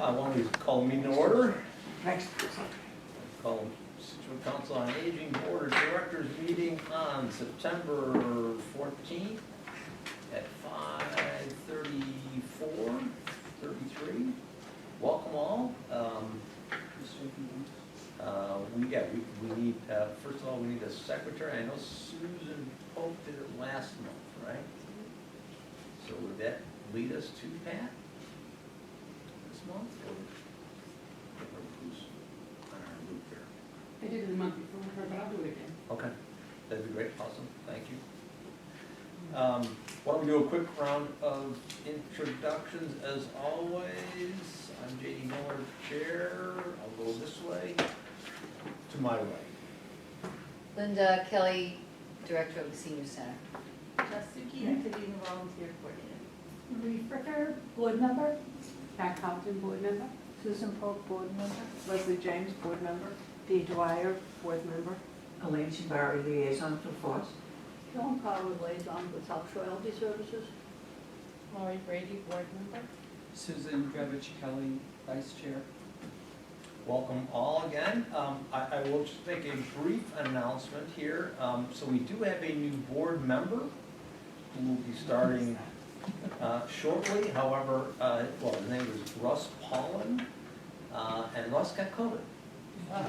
I want to call the meeting to order. Next. Call Scituate Council on Aging Board of Directors meeting on September 14th at 5:33. Welcome all. We need, first of all, we need a secretary. I know Susan Pope did it last month, right? So would that lead us to Pat this month? Or who's on our loop here? I did it the month before, but I'll do it again. Okay, that'd be great, awesome, thank you. Why don't we do a quick round of introductions as always. I'm J.D. Miller, Chair. I'll go this way, to my right. Linda Kelly, Director of the Senior Center. Suki, Activity and Volunteer Coordinator. Marie Fricker, board member. Pat Compton, board member. Susan Polk, Board Member. Leslie James, Board Member. Dee Dwyer, Board Member. Elaine Shibari, liaison to force. Dawn Carver, Liaison with Health Royalty Services. Laurie Brady, Board Member. Susan Drebich Kelly, Vice Chair. Welcome all again. I will just make a brief announcement here. So we do have a new board member who will be starting shortly. However, his name is Russ Paulin, and Russ got COVID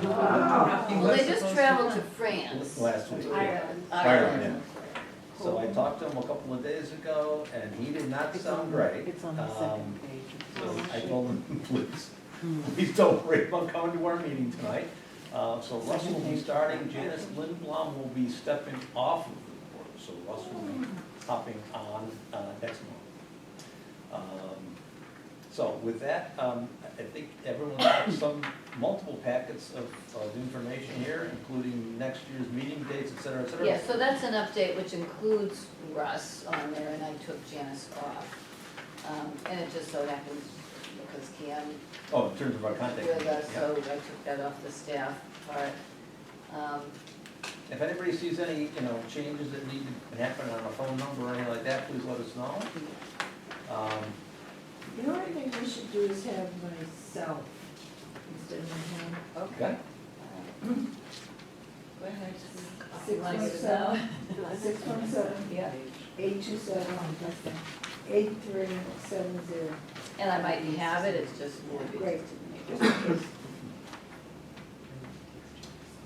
Well, they just traveled to France. last week. Ireland. Ireland, yeah. So I talked to him a couple of days ago, and he did not sound great. It's on the second page. So I told him, please don't worry about coming to our meeting tonight. So Russ will be starting, Janice Lindblom will be stepping off of the board, so Russ will be hopping on next month. So with that, I think everyone has multiple packets of information here, including next year's meeting dates, et cetera, et cetera. Yeah, so that's an update which includes Russ on there, and I took Janice off. And it just so happens because Cam Oh, in terms of our contact. with us, yeah. so I took that off the staff part. If anybody sees any, changes that need to happen on a phone number or anything like that, please let us know. The only thing we should do is have myself instead of him. Okay. Go ahead. 617, Yeah, 827, 8370. and I might have it, it's just more. Great.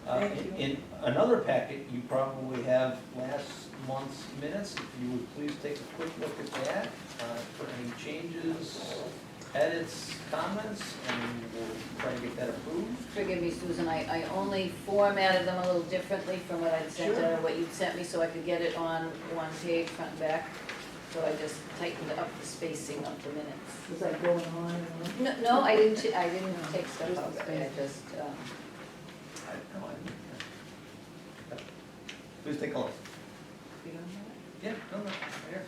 Thank you. In another packet, you probably have last month's minutes. If you would please take a quick look at that for any changes, edits, comments, and we'll try to get that approved. Forgive me, Susan, I only formatted them a little differently from what I'd sent Sure. out, or what you'd sent me, so I could get it on one page, front and back. So I just tightened up the spacing of the minutes. Was I going on and on? No, I didn't take stuff out, I just, I have no idea. Please take a look. you don't have it? Yeah, no, right here.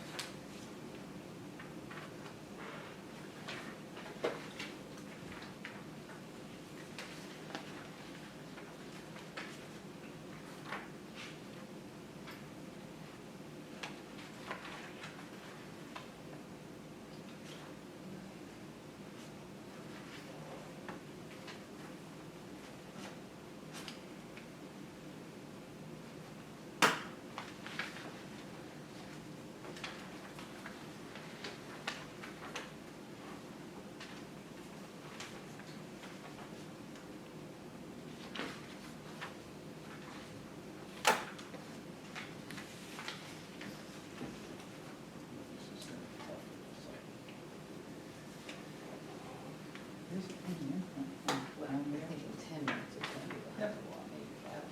Well, I'm really in 10 minutes, it's gonna be a Yep. hell of a lot, maybe 5.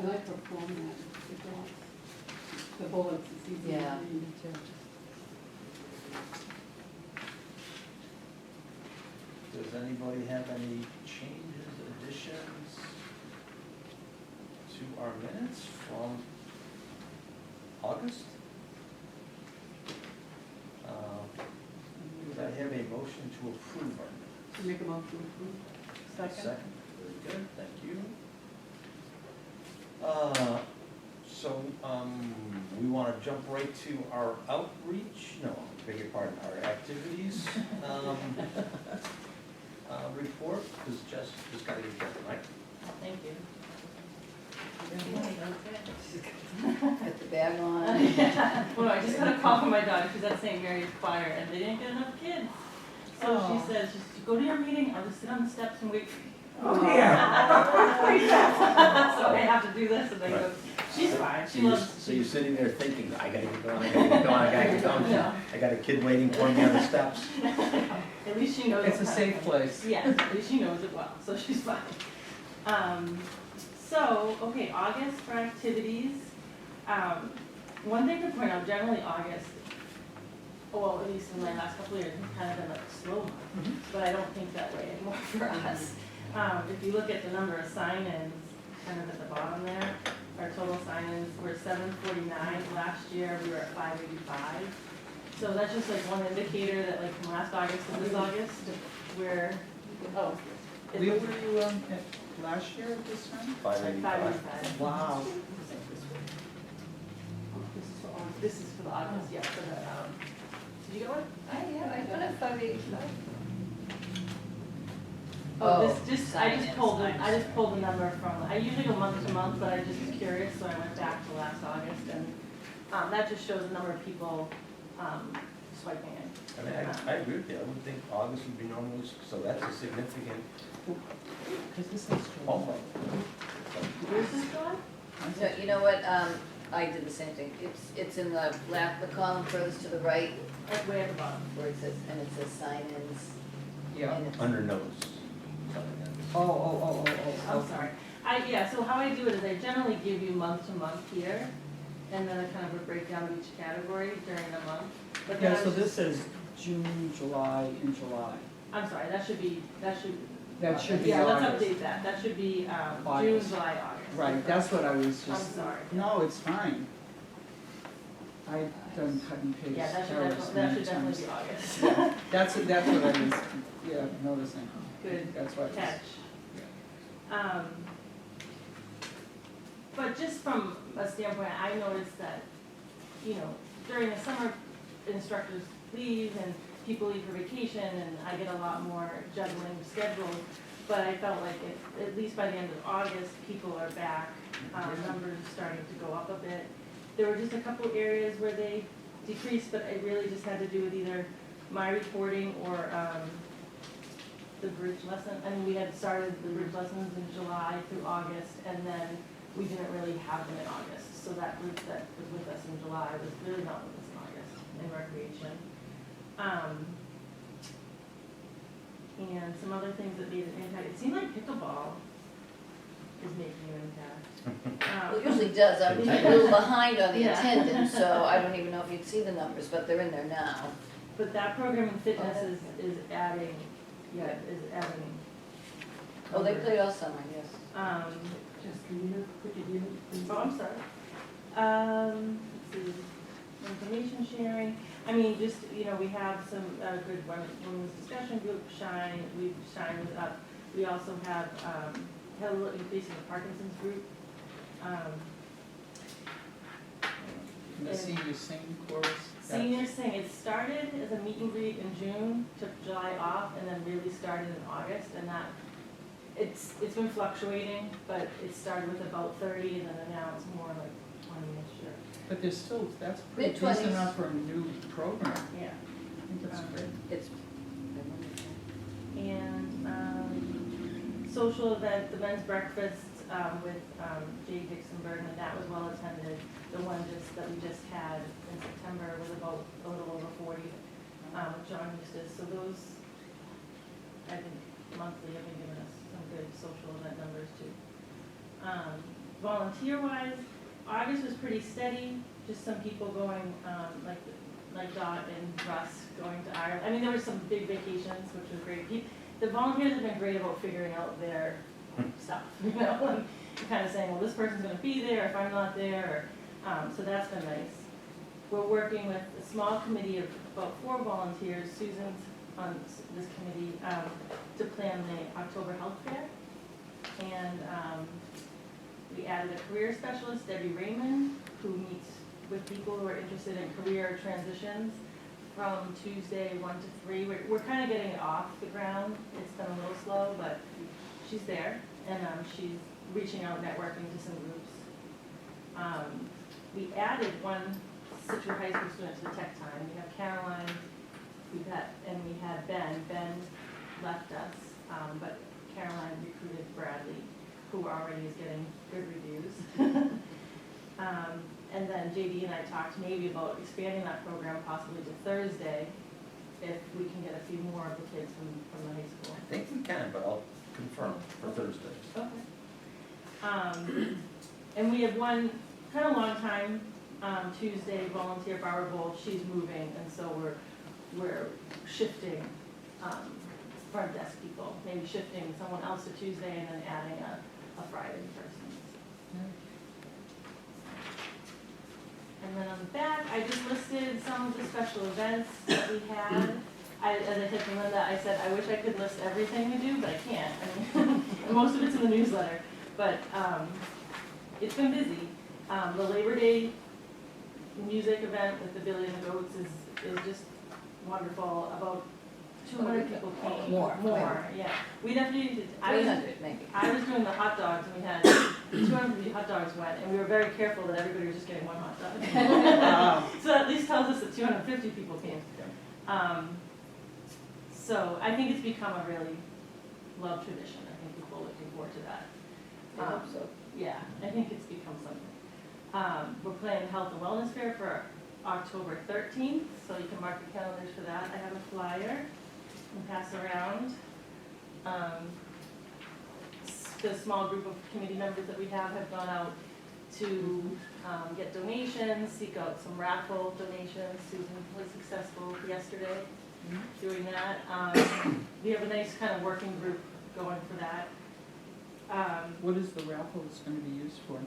I like her format, the bullets, it's easy to Yeah, read. me too. Does anybody have any changes, additions to our minutes from August? Could I have a motion to approve our minutes? Make a motion to approve. Second, very good, thank you. We want to jump right to our outreach, no, beg your pardon, our activities report, because Jess just got to get going, right? Thank you. Get the bag on. Well, I just got a call from my daughter, she's at St. Mary's Choir, and they didn't get enough kids. So Oh. she says, just go to your meeting, I'll just sit on the steps and wait for you. Oh, yeah. So I have to do this, and they go, she's fine, she loves. So you're sitting there thinking, I gotta get going, I gotta get going, I gotta get going. No. I got a kid waiting for me on the steps. At least she knows. It's a what's safe happening. place. Yes, at least she knows it well, so she's fine. Okay, August for activities. One thing to point out, generally August, well, at least in my last couple of years, has kind of been like a slow month, but I don't think that way anymore for us. If you look at the number of sign-ins, kind of at the bottom there, our total sign-ins were 749. Last year, we were at 585. So that's just like one indicator that like from last August to this August, we're, oh. it Where looks- were you at last year at this time? 585. Wow. This is for the August, yeah, for the, did you get one? I put a 585. Oh, this just, I just sign-ins, pulled I'm I just pulled the number from, I usually go month to month, but I just was curious, so I went back to last August, and, that just shows the number of people, swiping in. I mean, I agree with you, I would think August would be normal, so that's a significant Because this is bump July. up. Where's this going? No, you know what, I did the same thing. It's in the column furthest to the right, Like way at the bottom. where it says, and it says sign-ins. Yeah. And it's- Under notes. something like that. Oh. I'm sorry. Yeah, so how I do it is I generally give you month to month here, and then I kind of a breakdown of each category during the month. But then Yeah, I so was this just- is June, July, and July. I'm sorry, that should be. That should be Yeah, let's August. update that. That should be, June, August. July, August. Right, that's what I was I'm just, sorry. no, it's fine. I've done cut and paste. Yeah, that should errors definitely, many definitely times. be August. Yeah, That's what I was, yeah, noticing. Good That's why. catch. But just from a standpoint, I noticed that, during the summer, instructors leave and people leave for vacation, and I get a lot more juggling schedules. But I felt like at least by the end of August, people are back, numbers starting to go up a bit. There were just a couple areas where they decreased, but it really just had to do with either my reporting or, the bridge lesson. I mean, we had started the bridge lessons in July through August, and then we didn't really have them in August. So that group that was with us in July was really not with us in August, in recreation. And some other things that made an impact. It seemed like pickleball is making an impact. Well, it usually does. I'm a little behind on the Yeah. attendance, so I don't even know if you'd see the numbers, but they're in there now. But that program in fitness is adding, is adding. Oh, they played all summer, yes. Just, could you please? Oh, I'm sorry. Let's see, information sharing. I mean, just, we have some good women's discussion group, Shine, Shine was up. We also have, had a little increase in the Parkinson's group. And the senior sing course. that's- Senior Sing, it started as a meet and greet in June, took July off, and then really started in August, and that, it's been fluctuating, but it started with about 30, and then now it's more like 20 this year. But there's still, that's pretty Mid-twenties. decent enough for a new program. Yeah. I think that's great. It's, And social event, the men's breakfast with Jay Dixon Bergman, that was well attended. The one that we just had in September was about a little over 40 with John Eustace. So those, I think, monthly have been giving us some good social event numbers too. Volunteer-wise, August was pretty steady, just some people going, like Dot and Russ going to Ireland. I mean, there were some big vacations, which was great. The volunteers have been great about figuring out their stuff, and kind of saying, well, this person's gonna be there if I'm not there, so that's been nice. We're working with a small committee of about 4 volunteers. Susan's on this committee, to plan the October health fair. And, we added a career specialist, Debbie Raymond, who meets with people who are interested in career transitions from Tuesday 1 to 3. We're kind of getting it off the ground. It's been a little slow, but she's there, and she's reaching out, networking to some groups. We added one Scituate High School student to the tech time. We have Caroline, we had Ben. Ben left us, but Caroline recruited Bradley, who already is getting good reviews. And then JD and I talked maybe about expanding that program possibly to Thursday, if we can get a few more of the kids from the high school. I think we can, but I'll confirm for Thursday. Okay. And we have one kind of long time, Tuesday volunteer, Barbara Bowl. She's moving, and so we're shifting front desk people, maybe shifting someone else to Tuesday and then adding a Friday person. And then on the back, I just listed some of the special events that we had. As I said to Linda, I said, I wish I could list everything we do, but I can't. I mean, and most of it's in the newsletter, but it's been busy. The Labor Day music event with the Billy and the Goats is just wonderful. About 200 people came. More, yeah. We definitely did. 300 maybe. I was doing the hot dogs, and we had 250 hot dogs went, and we were very careful that everybody was just getting one hot dog. So that at least tells us that 250 people came. So I think it's become a really loved tradition. I think people are looking forward to that. I hope so. Yeah, I think it's become something. We're planning the Health and Wellness Fair for October 13th, so you can mark your calendars for that. I have a flyer and pass around. The small group of committee members that we have gone out to get donations, seek out some raffle donations. Susan was successful yesterday doing that. We have a nice kind of working group going for that. What is the raffle that's going to be used for?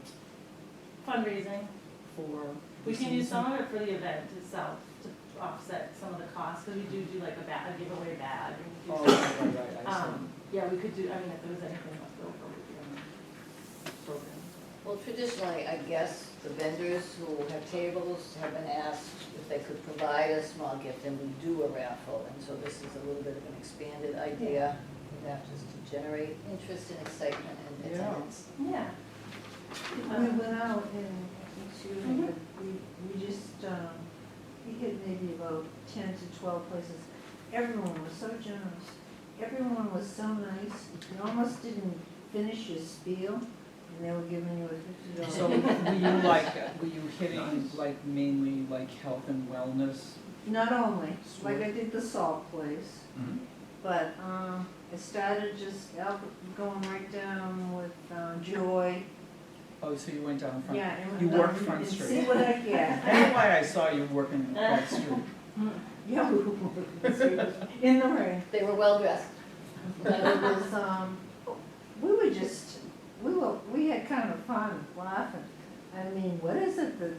Fundraising. For We the can use season? some of it for the event itself to offset some of the costs, because we do like a giveaway bag. And we Oh, do right, I see. yeah, we could do, I mean, if there was anything left over, we could do a program. Well, traditionally, I guess the vendors who have tables have been asked if they could provide a small gift, and we do a raffle. And so this is a little bit of an expanded idea for that, just to generate interest and excitement and Yeah. attendance. Yeah. We went out and, excuse me, but we just, we hit maybe about 10 to 12 places. Everyone was so generous. Everyone was so nice. You almost didn't finish your spiel, and they were giving you a $50. So were you hitting Nice. like mainly like health and wellness? Not only, like I did the salt place, Mhm. but I started just going right down with Joy. Oh, so you went down front? Yeah, and You went worked down Front and Street. see what I I get. know why I saw you working that street. Yeah, we were in the rain. They were well dressed. But it was, we were just, we had kind of fun laughing. I mean, what is it that,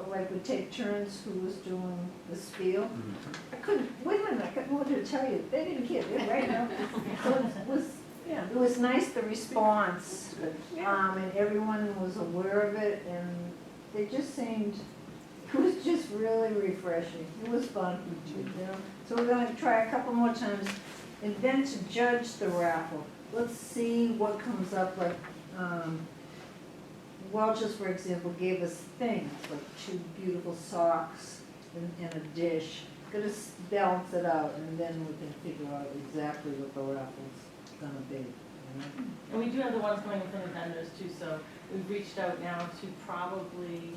like, we take turns who was doing the spiel? I couldn't, wait a minute, I couldn't want to tell you, they didn't care, they right now. So it was, yeah, it was nice, the response, and everyone was aware of it, and they just seemed, it was just really refreshing. It was fun, you know? So we're gonna try a couple more times, and then to judge the raffle, let's see what comes up, like, Welch's, for example, gave us things, like 2 beautiful socks and a dish. Gonna balance it out, and then we can figure out exactly what the raffle's gonna be, you know? And we do have the ones coming in from the vendors too, so we've reached out now to probably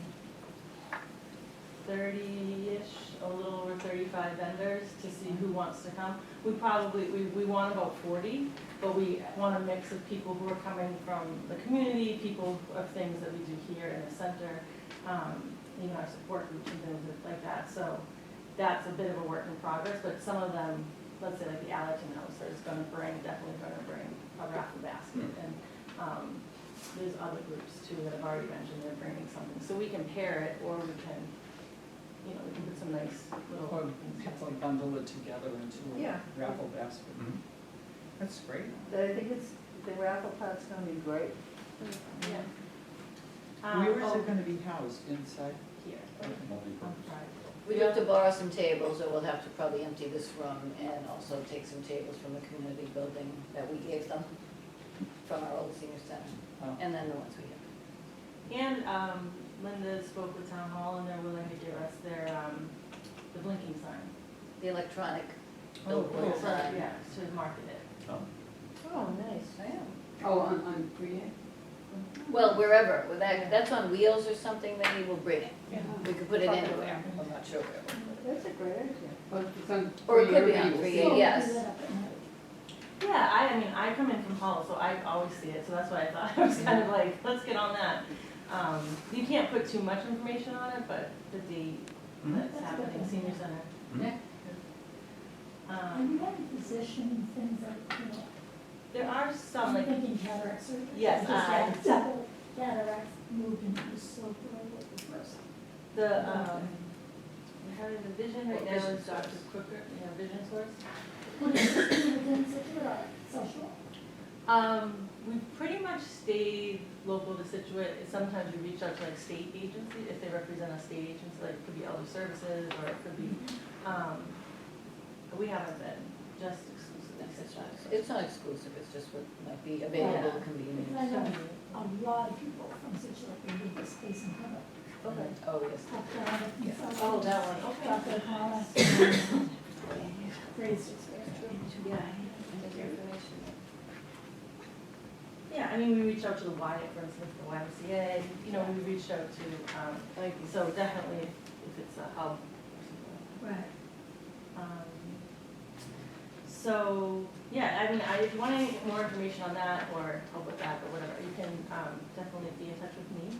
30-ish, a little over 35 vendors to see who wants to come. We want about 40, but we want a mix of people who are coming from the community, people of things that we do here in the center, you know, our support groups and things like that. So that's a bit of a work in progress, but some of them, let's say like the Allerton House, is definitely gonna bring a raffle basket. And there's other groups too that I've already mentioned, they're bringing something. So we can pair it, or we can you know, we can put some nice little. Or people bundle it together into Yeah. a raffle basket. Mhm. That's great. I think the raffle pot's gonna be great. Yeah. Where is oh, it gonna be housed? Inside? Here, Okay. on Friday. We have to borrow some tables, or we'll have to probably empty this room and also take some tables from the community building that we gave them from our old senior center, Oh. and then the ones we have. And, Linda spoke with Town Hall and they're willing to give us their, the blinking sign. The electronic Oh, billboard cool. sign. Yeah, to market it. Oh. Oh, nice. Yeah. Oh, on Create? Well, wherever, with that's on wheels or something that we will bring it. Yeah. We could put it anywhere, I'm not sure where. That's a great idea. But it's on. Or it could be on Create, Create, we'll yes. Yeah, I mean, I come in from Hull, so I always see it, so that's why I thought, I was kind of like, let's get on that. You can't put too much information on it, but the date Mhm. that's happening, senior center. Mhm. Yeah. Have you had a physician, things like, you know, There are some, I'm like, thinking cataract surgery? Yes, Just I- had several cataracts moved into the slope where I looked first. we're having the vision right now Vision is Dr. Source. Crooker, Vision Source. What is it, within Scituate or social? We've pretty much stayed local to Scituate. Sometimes we reach out to like state agencies, if they represent a state agency, like it could be Elder Services, or it could be, we haven't been just exclusively Scituate. It's not exclusive, it's just what might be available, I convenient. know a lot of people from Scituate who live this place in Hubbard. Okay. Oh, yes. Oh, that one, okay. Dr. Hollis. Greatest experience. Yeah. Take your information. Yeah, I mean, we reached out to the Y, for instance, the YMCA, you know, we reached out to, so definitely if it's a hub or something. Right. So, yeah, I mean, if you want any more information on that or help with that or whatever, you can definitely be in touch with me.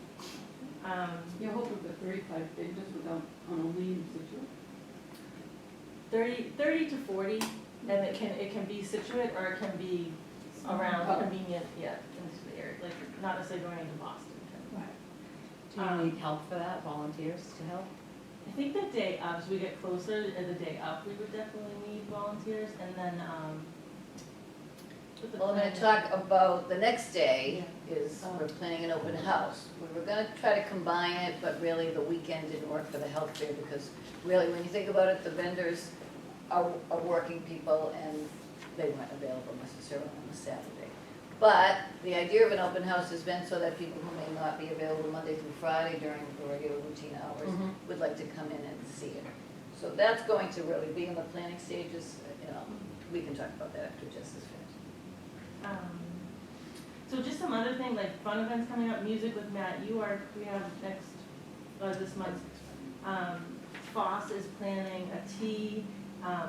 You're hoping for 35 pages without, on only in Scituate? 30 to 40, and it can be Scituate or it can be around Oh. convenient, yeah, into the area, like not necessarily going into Boston. Right. Do you need help for that, volunteers to help? I think the day up, as we get closer, the day up, we would definitely need volunteers, and then, with the Well, I'm gonna plan- talk about, the next day is, Oh. we're planning an open house. We were gonna try to combine it, but really the weekend didn't work for the health fair, because really, when you think about it, the vendors are working people, and they weren't available necessarily on a Saturday. But the idea of an open house has been so that people who may not be available Monday through Friday during the regular routine hours Mhm. would like to come in and see it. So that's going to really be in the planning stages, you know, we can talk about that after Jess is finished. So just some other thing, like fun events coming up, music with Matt, we have next, this month. Foss is planning a tea,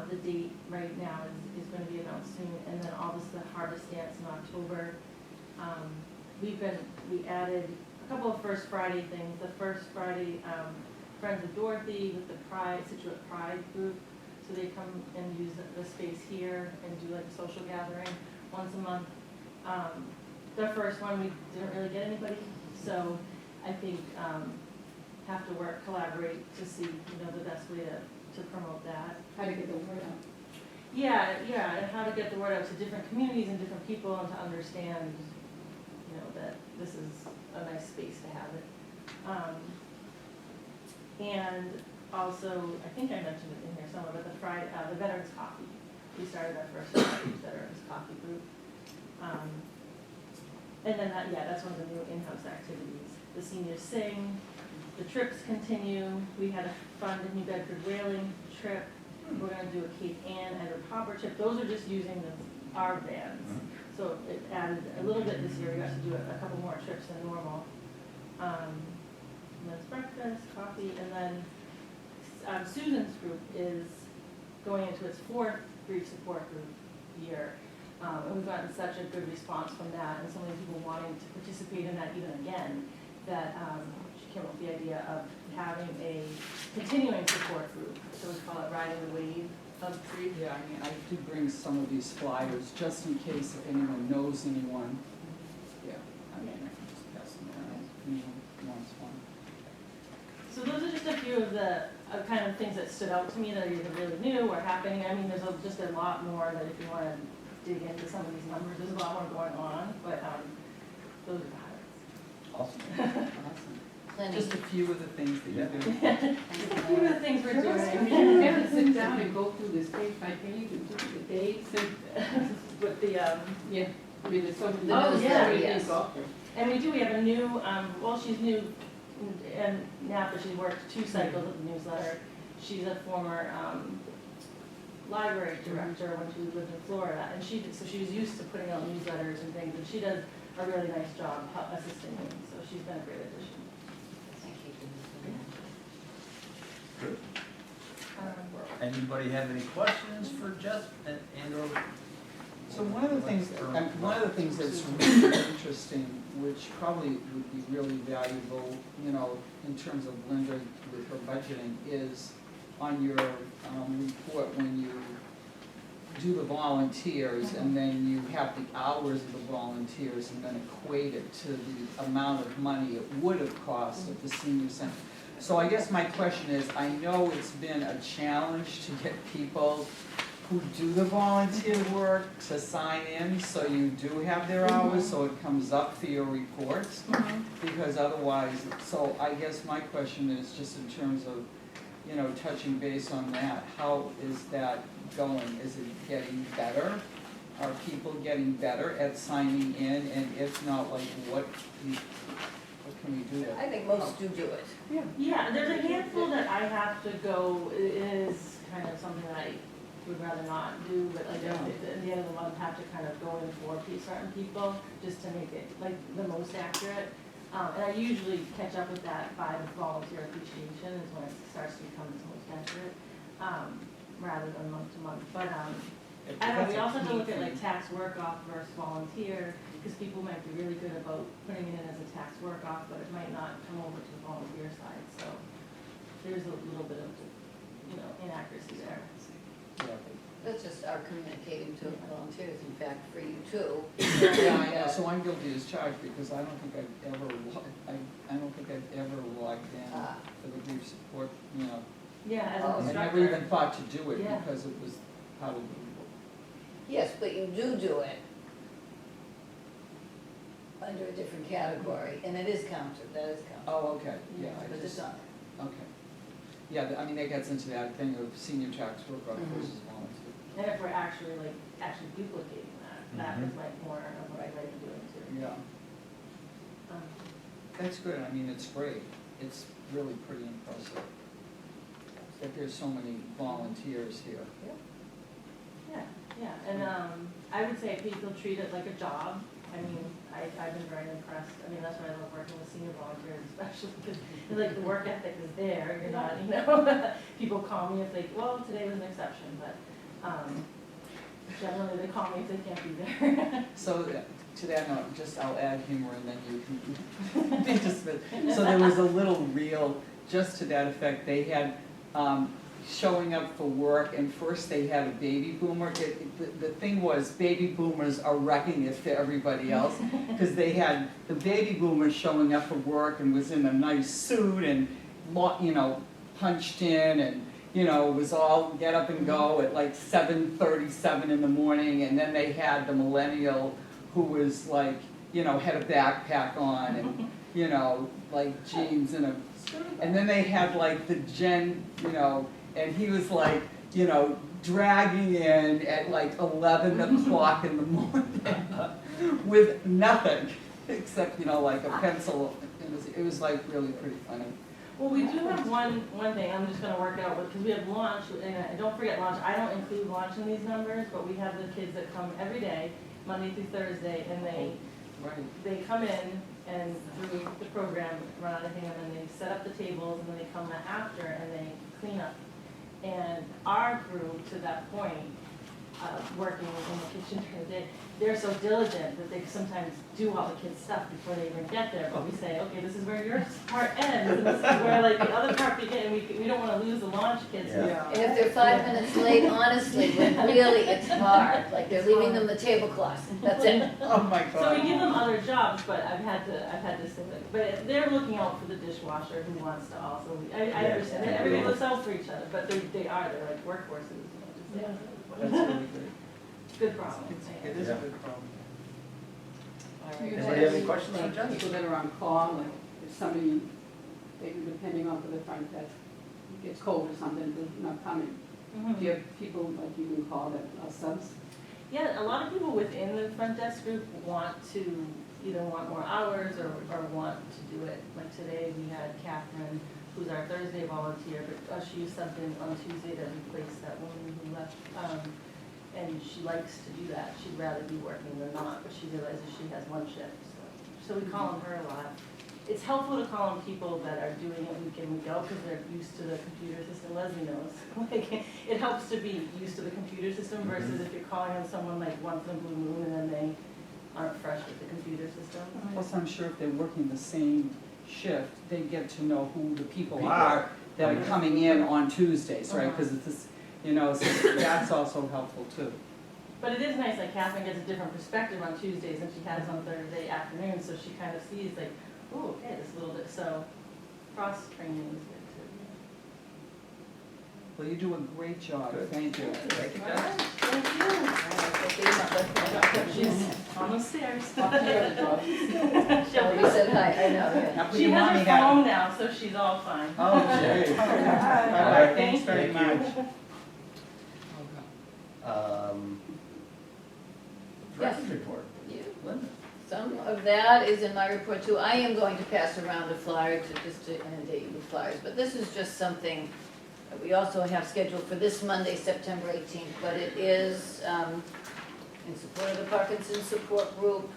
the date right now is gonna be announced soon, and then obviously the Harvest Dance in October. We added a couple of First Friday things, the First Friday, Friends of Dorothy with the Scituate Pride group, so they come and use the space here and do like a social gathering once a month. The first one, we didn't really get anybody, so I think, have to collaborate to see, the best way to promote that. How to get the word out? Yeah, and how to get the word out to different communities and different people and to understand, that this is a nice space to have it. And also, I think I mentioned it in here somewhere, but the Veterans Coffee. We started our first Veterans Coffee group. And then that's one of the new in-house activities. The seniors sing, the trips continue. We had a fun New Bedford whaling trip. We're gonna do a Cape Ann and a Popper trip. Those are just using our vans. So it added a little bit this year. We got to do a couple more trips than normal. And then it's breakfast, coffee, and then Susan's group is going into its 4th grief support group year. And we've gotten such a good response from that, and so many people wanting to participate in that even again, that she came up with the idea of having a continuing support group. So we call it Riding the Wave of Grief. Yeah, I mean, I did bring some of these flyers, just in case if anyone knows anyone. Yeah, I mean, I can just pass them around if anyone wants one. So those are just a few of the kind of things that stood out to me that are either really new or happening. I mean, there's just a lot more that if you want to dig into some of these numbers, there's a lot more going on, but those are the highlights. Awesome. Awesome. Plenty. Just a few of the things that you do. Just a few of the things we're We doing. have to sit down and go through this page by page and look at the dates and, With the, yeah, I mean, there's so many. The newsletter, yes. and we have a new, well, she's new, and now that she's worked 2 cycles of the newsletter. She's a former library director when she lived in Florida, and so she was used to putting out newsletters and things, and she does a really nice job assisting me, so she's been a great addition. Thank you. Good. Um, Anybody have any questions for Jeff and or? So one of the things that's really interesting, which probably would be really valuable, you know, in terms of Linda with her budgeting, is on your report when you do the volunteers and then you have the hours of the volunteers and then equate it to the amount of money it would have cost at the senior center. So I guess my question is, I know it's been a challenge to get people who do the volunteer work to sign in, so you do have their hours, so it comes up for your reports, because otherwise, so I guess my question is just in terms of, you know, touching base on that, how is that going? Is it getting better? Are people getting better at signing in, and if not, like, what can we do? I think most do it. Yeah, there's a handful that I have to go, it is kind of something that I would rather not do, but like at the end of the month, have to kind of go in for certain people, just to make it like the most accurate. And I usually catch up with that by the volunteer appreciation is when it starts to become its most accurate, rather than month to month. But I don't know, we also have to look at like tax work off versus volunteer, because people might be really good about putting it in as a tax work off, but it might not come over to the volunteer side, so there's a little bit of, you know, inaccuracy there. That's just our communicating to volunteers, in fact, for you too. Yeah, I know, so I'm guilty as charged, because I don't think I've ever, I don't think I've ever logged in for the grief support, you know. Yeah, as Oh, an I instructor. never even thought to do it, Yeah. because it was part of the, Yes, but you do it under a different category, and it is counted, that is counted. oh, okay, yeah, I But it's just, on there. okay. Yeah, I mean, that gets into that thing of senior tax work off Mhm. versus volunteer. And if we're actually duplicating that, that is like more of what I'd like to do too. Yeah, that's good, I mean, it's great, it's really pretty impressive that there's so many volunteers here. Yeah, and I would say people treat it like a job. I mean, I've been very impressed. I mean, that's why I love working with senior volunteers, especially because like the work ethic is there. You're not, you know, people call me if they, well, today was an exception, but generally they call me if they can't be there. So to that note, just I'll add humor and then you can be dismissed. So there was a little reel just to that effect. They had showing up for work, and first they had a baby boomer. The thing was, baby boomers are wrecking it for everybody else, because they had the baby boomer showing up for work and was in a nice suit and, you know, punched in and, you know, was all get up and go at like 7:37 in the morning, and then they had the millennial who was like, you know, had a backpack on and, you know, like jeans and then they had like the Gen, you know, and he was like, you know, dragging in at like 11 o'clock in the morning with nothing except, you know, like a pencil. It was like really pretty funny. Well, we do have one thing I'm just gonna work out with, because we have launch, and don't forget launch, I don't include launch in these numbers, but we have the kids that come every day, Monday through Thursday, and they come in and through the program, run out of ham, and they set up the tables, and then they come after and they clean up. And our group, to that point, working in the kitchen during the day, they're so diligent that they sometimes do all the kids' stuff before they even get there, but we say, okay, this is where your part ends, and this is where like the other part begins, and we don't wanna lose the launch kids. Yeah. And if they're 5 minutes late, honestly, when really it's hard, like they're leaving them the tablecloth, that's it. Oh my So we give them other jobs, but I've had to say like, but they're looking out for the dishwasher who wants to also, I Yeah. understand, that everybody looks out for each other, but they're like workhorses. That's really great. Good problem. It is a good problem. You Anybody have any have, questions on like, Jenny? people that are on call, like if somebody, depending on the front desk, gets cold or something, they're not coming. Mhm. Do you have people like you can call that are subs? Yeah, a lot of people within the front desk group want to, either want more hours or want to do it. Like today, we had Catherine, who's our Thursday volunteer, but she subbed in on Tuesday to replace that woman who left. And she likes to do that. She'd rather be working than not, but she realizes she has one shift, so we call on her a lot. It's helpful to call on people that are doing it week in, week out, because they're used to the computer system. Leslie knows. Like, it helps to be used to the computer system versus if you're calling on someone like once in a blue moon and then they aren't fresh with the computer system. Plus, I'm sure if they're working the same shift, they get to know who the people People. are that are coming in on Tuesdays, right? Uh-huh. Because it's this, you know, so that's also helpful too. But it is nice, like Catherine gets a different perspective on Tuesdays than she has on Thursday afternoon, so she kind of sees like, oh, okay, this little bit, so cross-training is good too. Well, you do a great job, Good. thank you. Thank you, All right, guys. thank you. She's on the stairs. Up here, the job. Oh, we said hi, I know, yeah. Now put She your has mommy her hat on. phone now, so she's all fine. Oh, gee. All right, thanks very Thank much. you. Records report. Yeah. Linda. Some of that is in my report too. I am going to pass around a flyer just to inundate you with flyers, but this is just something that we also have scheduled for this Monday, September 18th, but it is in support of the Parkinson's Support Group,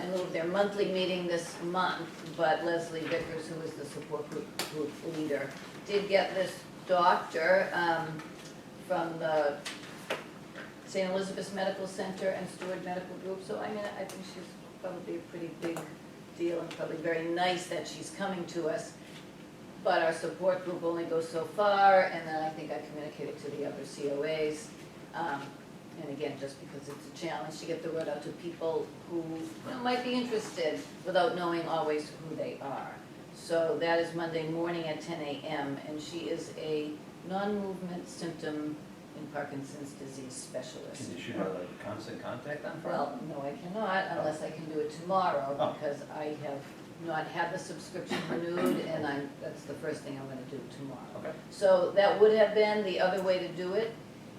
in lieu of their monthly meeting this month, but Leslie Vickers, who is the support group leader, did get this doctor from the St. Elizabeth's Medical Center and Stewart Medical Group, so I mean, I think she's probably a pretty big deal and probably very nice that she's coming to us. But our support group only goes so far, and then I think I communicated to the other COAs. And again, just because it's a challenge to get the word out to people who might be interested without knowing always who they are. So that is Monday morning at 10 a.m. and she is a non-movement symptom in Parkinson's disease specialist. Can you shoot out like constant contact on Friday? Well, no, I cannot unless I can do it tomorrow Oh. because I have not had the subscription renewed and that's the first thing I'm gonna do tomorrow. Okay. So that would have been the other way to do it,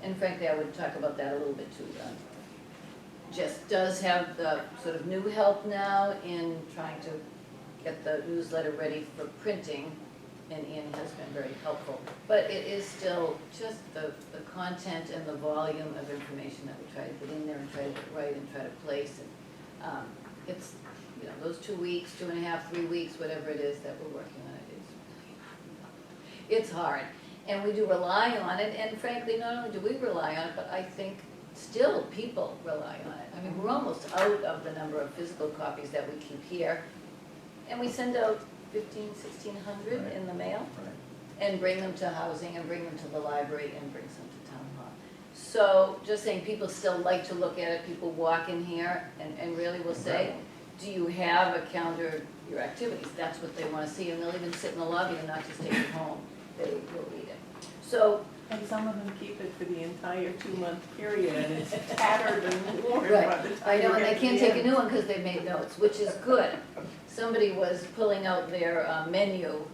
and frankly, I would talk about that a little bit too. Jess does have the sort of new help now in trying to get the newsletter ready for printing, and Ian has been very helpful. But it is still just the content and the volume of information that we try to get in there and try to get right and try to place. And it's, those 2 weeks, 2.5, 3 weeks, whatever it is that we're working on it, it's hard. And we do rely on it, and frankly, not only do we rely on it, but I think still people rely on it. I mean, we're almost out of the number of physical copies that we keep here. And we send out 1,600 Right. in the mail Right. and bring them to housing and bring them to the library and bring some to town hall. So just saying, people still like to look at it, people walk in here and really will say, do you have a calendar of your activities? That's what they wanna see, and they'll even sit in the lobby and not just take it home, they will read it. So, And some of them keep it for the entire 2-month period, and it's tattered and worn by right, the time I know, you and get they to can't the take a end. new one because they made notes, which is good. Somebody was pulling out their menu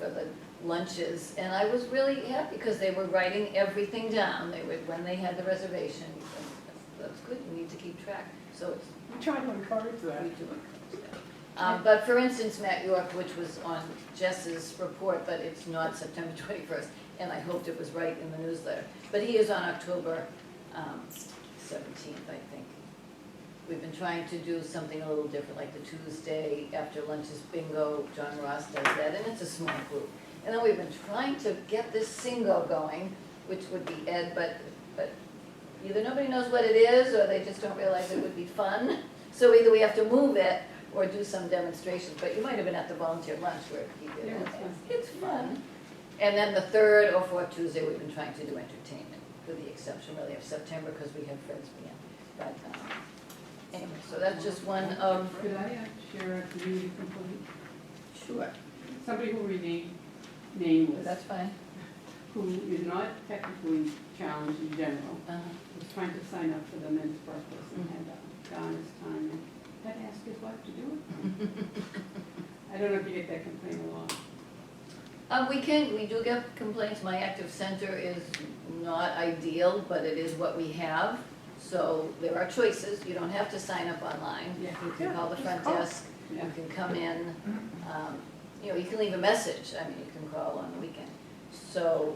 for the lunches, and I was really happy because they were writing everything down. They would, when they had the reservation, that's good, you need to keep track. So it's, We try to encourage that. we do encourage that. But for instance, Matt York, which was on Jess's report, but it's not September 21st, and I hoped it was right in the newsletter. But he is on October 17th, I think. We've been trying to do something a little different, like the Tuesday after lunch is bingo. John Ross does that, and it's a small group. And then we've been trying to get this single going, which would be Ed, but either nobody knows what it is, or they just don't realize it would be fun. So either we have to move it or do some demonstrations, but you might have been at the volunteer lunch where he did Yeah, it. it's fun. It's fun. And then the third or fourth Tuesday, we've been trying to do entertainment, with the exception really of September, because we have Friends Band. But, anyway, so that's just one of, Could I share a community complaint? sure, Somebody who remained nameless, that's fine. who is not technically challenged in general, Uh-huh. was trying to sign up for the men's breakfast and had gone his time and had to ask his wife to do it. I don't know if you get that complaint a lot. We do get complaints. My active center is not ideal, but it is what we have. So there are choices. You don't have to sign up online. Yeah. You can call the front desk, you Yeah. can come in, you can leave a message. I mean, you can call on the weekend. So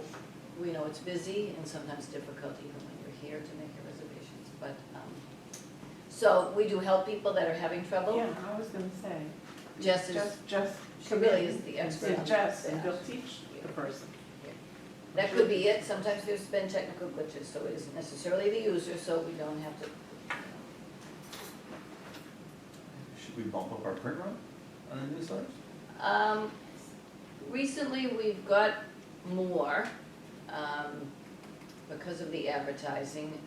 we know it's busy and sometimes difficult even when you're here to make your reservations. But, so we do help people that are having trouble. Yeah, I was gonna say. Jess is, Just. she really is the expert on It's Jess, and that. they'll teach the person. That could be it. Sometimes there's been technical glitches, so it isn't necessarily the user, so we don't have to. Should we bump up our print run on the newsletters? Recently, we've got more, because of the advertising.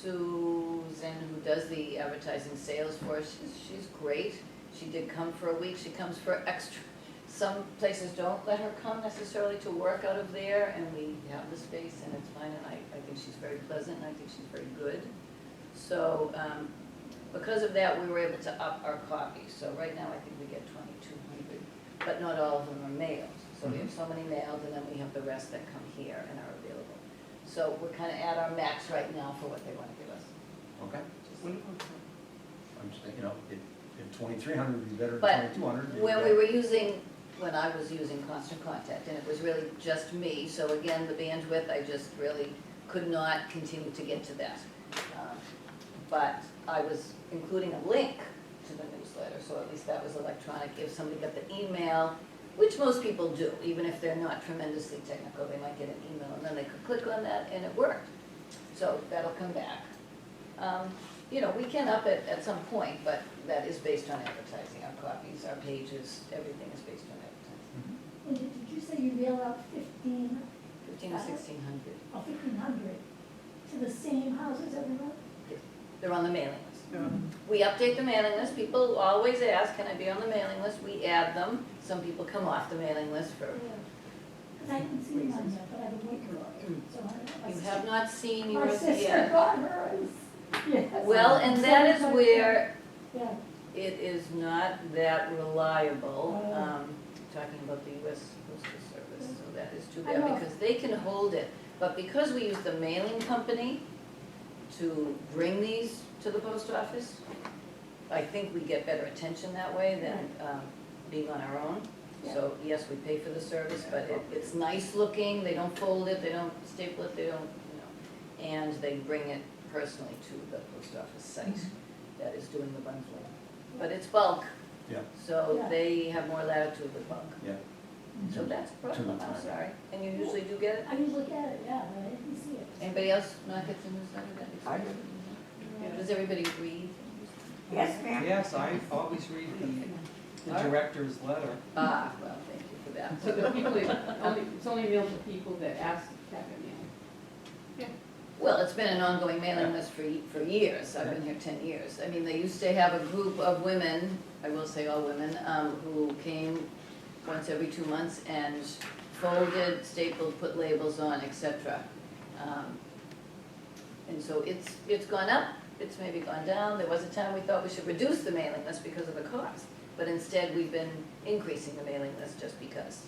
Susan, who does the advertising sales for us, she's great. She did come for a week. She comes for extra. Some places don't let her come necessarily to work out of there, and we have the space, and it's fine, and I think she's very pleasant, and I think she's very good. So, because of that, we were able to up our copies. So right now, I think we get 2,200, but not all of them are mailed. So we have so many mailed, and then we have the rest that come here and are available. So we're kind of at our max right now for what they want to give us. Okay. Just- I'm just thinking, if 2,300 would be better But than 2,200. when I was using Constant Contact, and it was really just me, so again, the bandwidth, I just really could not continue to get to that. But I was including a link to the newsletter, so at least that was electronic. If somebody got the email, which most people do, even if they're not tremendously technical, they might get an email, and then they could click on that, and it worked. So that'll come back. We can up it at some point, but that is based on advertising. Our copies, our pages, everything is based on advertising. And did you say you mail out 15 15 to 1,600. or 1,500 to the same houses everywhere? They're on the mailing list. We update the mailing list. People always ask, can I be on the mailing list? We add them. Some people come off the mailing list for, Because I didn't see mine yet, but I've been waiting for it. So I you have not seen My yours sister yet. got hers. Yes. Well, and that is where Yeah. it is not that reliable, Oh. talking about the US Postal Service, so that is too I bad, know. because they can hold it. But because we use the mailing company to bring these to the post office, I think we get better attention that way than being on our own. So, yes, we pay for the service, but it's nice looking, they don't fold it, they don't staple it, they don't, and they bring it personally to the post office site that is doing the bundling. But it's bulk, Yeah, so Yeah. they have more latitude with bulk. yeah. So that's a problem, I'm sorry. And you usually do get it? I usually get it, yeah, but I didn't see it. Anybody else not get the newsletter? I do. Does everybody read? Yes, ma'am. Yes, I always read the director's letter. Ah, well, thank you for that. So the people, it's only mailed to people that ask to have it mailed. Well, it's been an ongoing mailing list for years. I've been here 10 years. I mean, they used to have a group of women, I will say all women, who came once every 2 months and folded, stapled, put labels on, etc. And so it's gone up, it's maybe gone down. There was a time we thought we should reduce the mailing list because of the cost. But instead, we've been increasing the mailing list just because.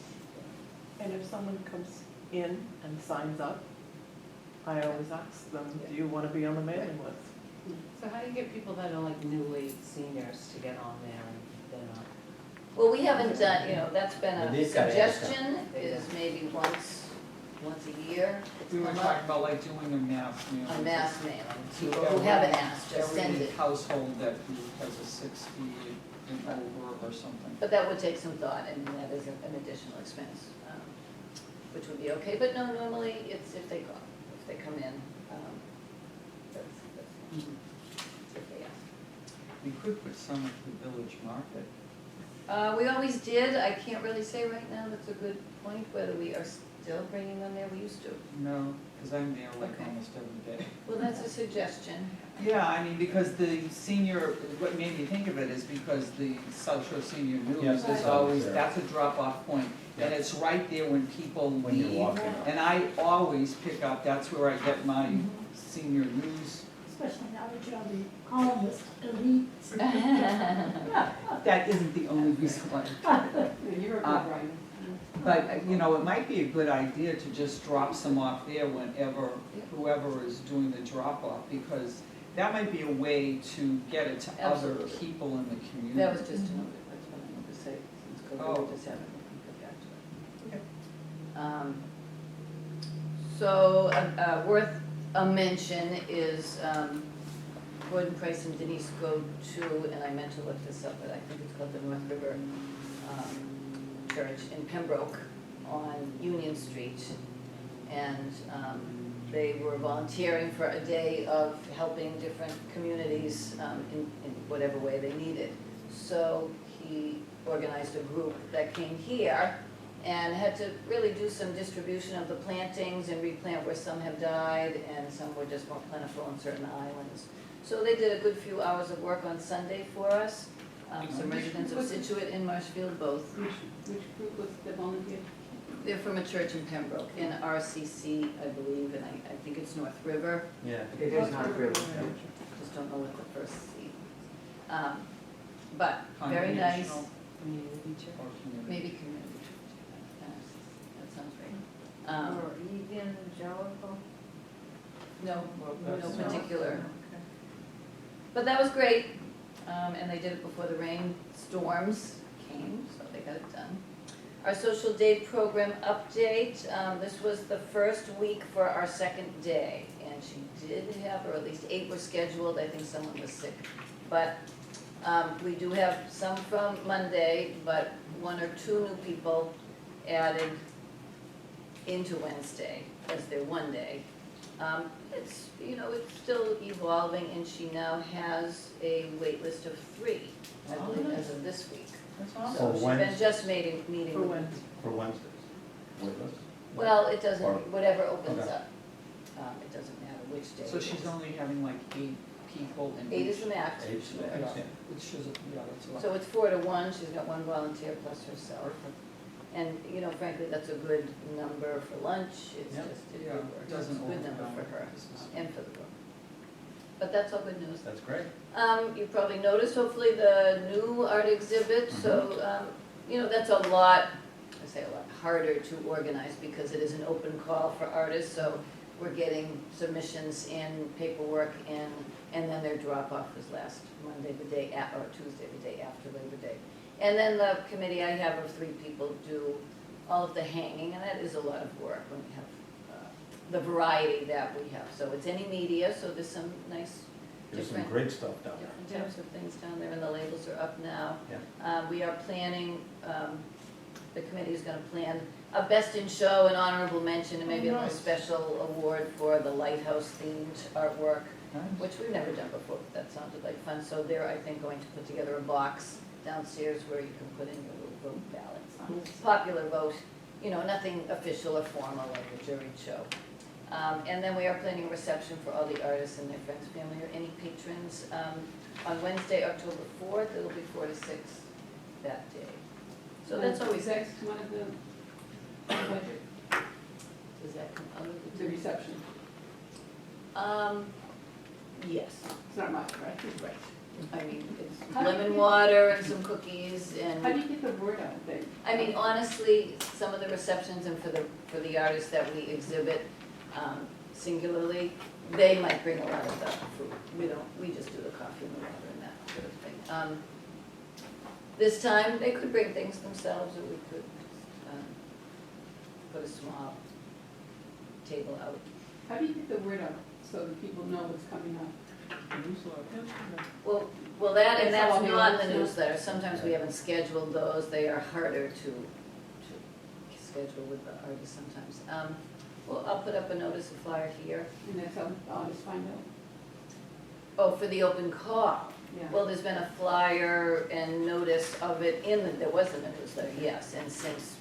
And if someone comes in and signs up, I always ask them, do you want to be on the mailing list? So how do you get people that are like newly seniors to get on there and they're not? Well, we haven't done, that's been Well, a they've gotta ask suggestion, is maybe once a year. It's We were come up. talking about like doing a mass mailing. A mass mailing, To people who every- haven't asked, just send Every it. household that has a 60 and over or something. But that would take some thought, and that is an additional expense, which would be okay. But no, normally it's if they come in. if they ask. We could put some at the village market. We always did, I can't really say right now, that's a good point, whether we are still bringing them there, we used to. No, because I'm there like Okay. almost every day. Well, that's a suggestion. Yeah, I mean, because the senior, what made me think of it is because the South Shore Senior News Yes, is it's always, there. that's a drop-off point. And Yeah. it's right there when people When you're leave. walking. And I always pick up, that's where I get my senior news. Especially now that you're the columnist elite. That isn't the only reason why. You're a good Uh, writer. But, you know, it might be a good idea to just drop some off there whenever, whoever is doing the drop-off, because that might be a way to get it to other Absolutely. people in the community. That was just a note, that's what I wanted to say, since Oh. COVID just happened, we can get back to it. So, worth a mention is, Gordon Price and Denise go to, and I meant to look this up, but I think it's called the North River, Church in Pembroke on Union Street. And, they were volunteering for a day of helping different communities, in whatever way they needed. So he organized a group that came here and had to really do some distribution of the plantings and replant where some have died and some were just more plentiful on certain islands. So they did a good few hours of work on Sunday for us. Some residents of Scituate and Marshfield both. Which group was the volunteer? They're from a church in Pembroke, in RCC, I believe, and I think it's North River. Yeah. It is not river. Just don't know what the first C. But very nice, Congregational Community church. or community? maybe community church. Yes, that sounds right. Or evangelical. No, no That's- particular. But that was great, and they did it before the rainstorms came, so they got it done. Our social day program update, this was the first week for our second day, and she did have, or at least 8 were scheduled, I think someone was sick. But we do have some from Monday, but 1 or 2 new people added into Wednesday as their one day. It's, you know, it's still evolving, and she now has a wait list of 3, I believe, as of this week. That's awesome. So For she's been Wednesday? just meeting For with- when? For Wednesdays. With us? Well, it doesn't, Or- whatever opens Okay. up. It doesn't matter which day. So it she's is. only having like 8 people in 8 each? is the max. Age to the Yeah, age, yeah. which is, yeah, that's a lot. So it's 4 to 1, she's got 1 volunteer plus herself. And, you know, frankly, that's a good number for lunch, it's Yep. just, it Yeah, works. it It's a doesn't good number overwhelm. for her This is- and for the group. But that's all good news. That's great. You probably noticed hopefully the new art exhibit, so, you know, that's a lot, I say a lot harder to organize because it is an open call for artists, so we're getting submissions in, paperwork in, and then their drop-off is last Monday, the day or Tuesday, the day after Labor Day. And then the committee I have of 3 people do all of the hanging, and that is a lot of work when you have the variety that we have. So it's any media, so there's some nice There's some different great stuff down there. different types of things down there, and the labels are up now. Yeah. We are planning, the committee is gonna plan a best in show, an honorable mention, and maybe a little Nice. special award for the lighthouse themed artwork, Nice. which we've never done before, but that sounded like fun. So they're, I think, going to put together a box downstairs where you can put in your little vote ballots. Popular vote, you know, nothing official or formal like a juried show. And then we are planning a reception for all the artists and their friends, family, or any patrons. On Wednesday, October 4th, it'll be 4 to 6 that day. So that's always, That's one of the budget, does that come out of the reception. Yes, It's not much, right? right. I mean, it's How do you lemon get- water and some cookies and. How do you get the word out there? I mean, honestly, some of the receptions and for the artists that we exhibit singularly, they might bring a lot of the food. We just do the coffee and the water and that sort of thing. This time, they could bring things themselves, or we could put a small table out. How do you get the word out so that people know what's coming up? Well, that, and That's all that's they not want in to the know. newsletter. Sometimes we haven't scheduled those. They are harder to schedule with the artists sometimes. Well, I'll put up a notice of flyer here. And that's how artists find out. Oh, for the open call. Yeah. Well, there's been a flyer and notice of it there wasn't a newsletter, yes, and since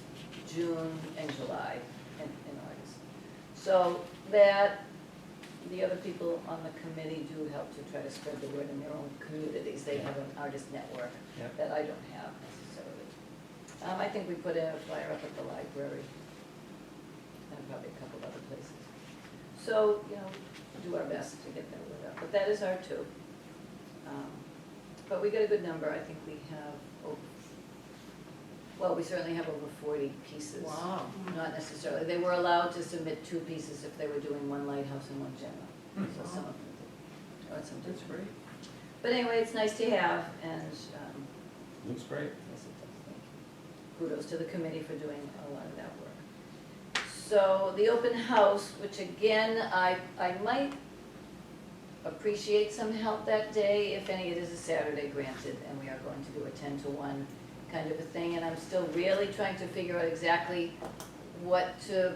June and July and August. So that, the other people on the committee do help to try to spread the word in their own communities. They have an artist network Yeah. that I don't have necessarily. I think we put in a flyer up at the library and probably a couple of other places. So, do our best to get that word out, but that is our two. But we got a good number, I think we have, we certainly have over 40 pieces. Wow. Not necessarily, they were allowed to submit 2 pieces if they were doing one lighthouse and one general, so some of them did, or some did. That's great. But anyway, it's nice to have, and, Looks great. yes, it does, thank you. Kudos to the committee for doing a lot of that work. So, the open house, which again, I might appreciate some help that day, if any. It is a Saturday, granted, and we are going to do a 10 to 1 kind of a thing, and I'm still really trying to figure out exactly what to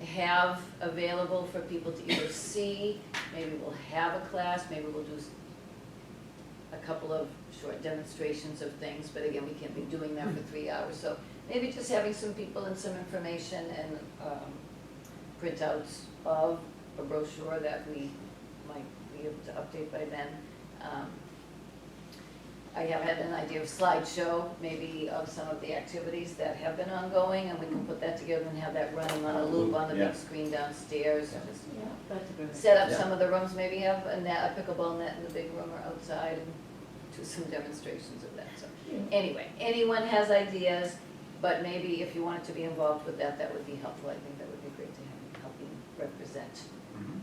have available for people to either see. Maybe we'll have a class, maybe we'll do a couple of short demonstrations of things, but again, we can't be doing that for 3 hours, so maybe just having some people and some information and printouts of a brochure that we might be able to update by then. I have had an idea of slideshow, maybe of some of the activities that have been ongoing, and we can put that together and have that running on a loop on the Yeah. big screen downstairs. Yeah. Just Yeah, that's a good. set up Yeah. some of the rooms, maybe have a net, a pickleball net in the big room or outside, and do some demonstrations of that, so. Anyway, anyone has ideas, but maybe if you wanted to be involved with that, that would be helpful. I think that would be great to have you helping represent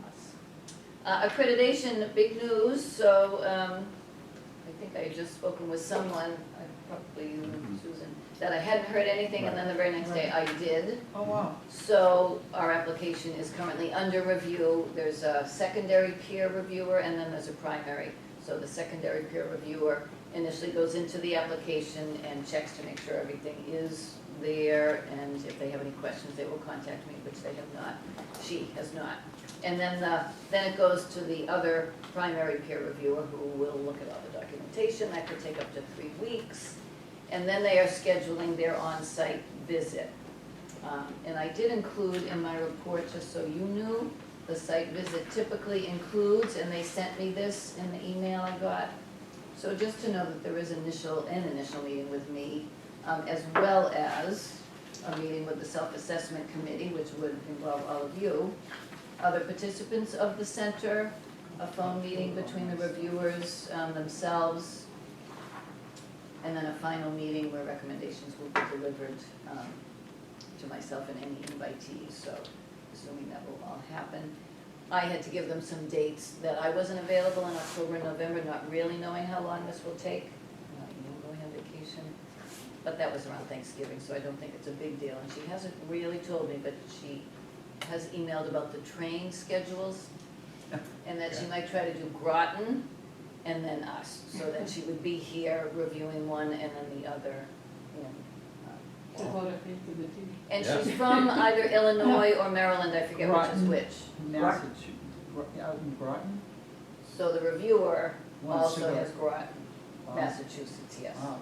us. Accreditation, big news, so, I think I had just spoken with someone, probably you, Susan, that I hadn't heard anything, and then the very next day I did. Oh, wow. So our application is currently under review. There's a secondary peer reviewer and then there's a primary. So the secondary peer reviewer initially goes into the application and checks to make sure everything is there, and if they have any questions, they will contact me, which they have not. She has not. And then it goes to the other primary peer reviewer who will look at all the documentation. That could take up to 3 weeks. And then they are scheduling their on-site visit. And I did include in my report, just so you knew, the site visit typically includes, and they sent me this in the email I got. So just to know that there is an initial meeting with me, as well as a meeting with the self-assessment committee, which would involve all of you, other participants of the center, a phone meeting between the reviewers themselves, and then a final meeting where recommendations will be delivered to myself and any invitees, so assuming that will all happen. I had to give them some dates that I wasn't available in October and November, not really knowing how long this will take, going on vacation. But that was around Thanksgiving, so I don't think it's a big deal, and she hasn't really told me, but she has emailed about the train schedules, and that she might try to do Groton and then us, so that she would be here reviewing one and then the other, To vote at the end of the team. And Yeah. she's from either Illinois or Maryland, I forget which is Groton. which. Massachusetts, out in Groton? So the reviewer Wants to also go. has Groton, Wow. Massachusetts, yes. Wow.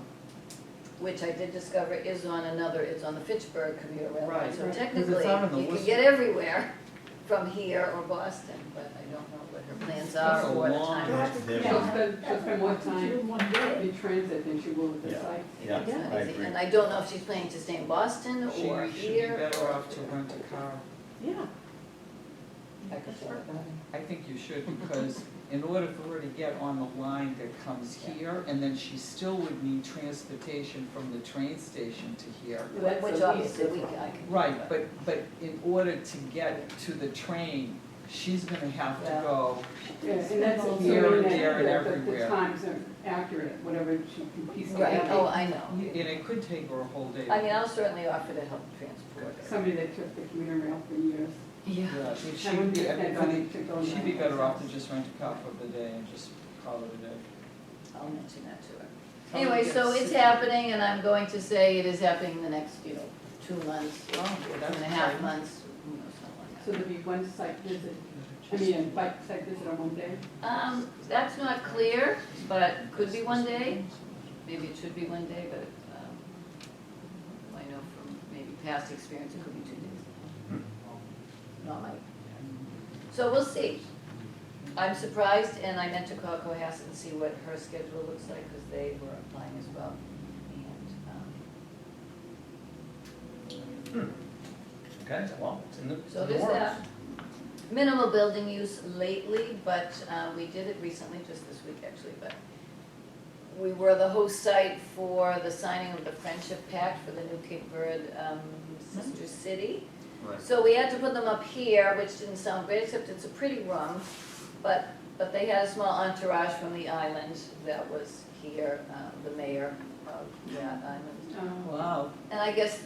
Which I did discover is on it's on the Fitchburg commuter rail line. Right. So 'Cause it's technically, out in the you can Worcester. get everywhere from here or Boston, but I don't know what her plans are That's a or what the long time way. is. Yeah. She'll spend more time In one day. in transit than she will at the Yeah. site. Yeah, It's not I easy. agree. And I don't know if she's planning to stay in Boston She or should be here. better off to rent a car. Yeah. I could thought about it. I think you should, because in order for her to get on the line that comes here, and then she still would need transportation from the train station to here. That's Which the obviously least. I can. Right, but in order to get to the train, she's gonna have to go, Yeah, and that's Here, assuming that there, and the everywhere. times are accurate, whatever she can piece Right, together. oh, I know. and it could take her a whole day. I mean, I'll certainly offer to help transport her. Somebody that took the commuter rail for years. Yeah. Yeah, I think I she'd wouldn't be, get that I think money to go she'd be now. better off to just rent a car for the day and just call it a day. I'll mention that to her. Tell her Anyway, to so get it's sick. happening, and I'm going to say it is happening in the next, 2 months, Oh, well, that's 2.5 exciting. months, who knows how long. So there'll be one site visit. I mean, a bike site visit on one day? That's not clear, but could be one day. Maybe it should be one day, but I know from maybe past experience, it could be 2 days. Not my. So we'll see. I'm surprised, and I meant to call Cohasset and see what her schedule looks like, because they were applying as well. And, Okay, well, it's in the so in the there's works. that. Minimal building use lately, but we did it recently, just this week actually, but we were the host site for the signing of the Friendship Pact for the new Cape Verde sister city. Right. So we had to put them up here, which didn't sound great, except it's a pretty room, but they had a small entourage from the island that was here, the mayor of that island. Wow. And I guess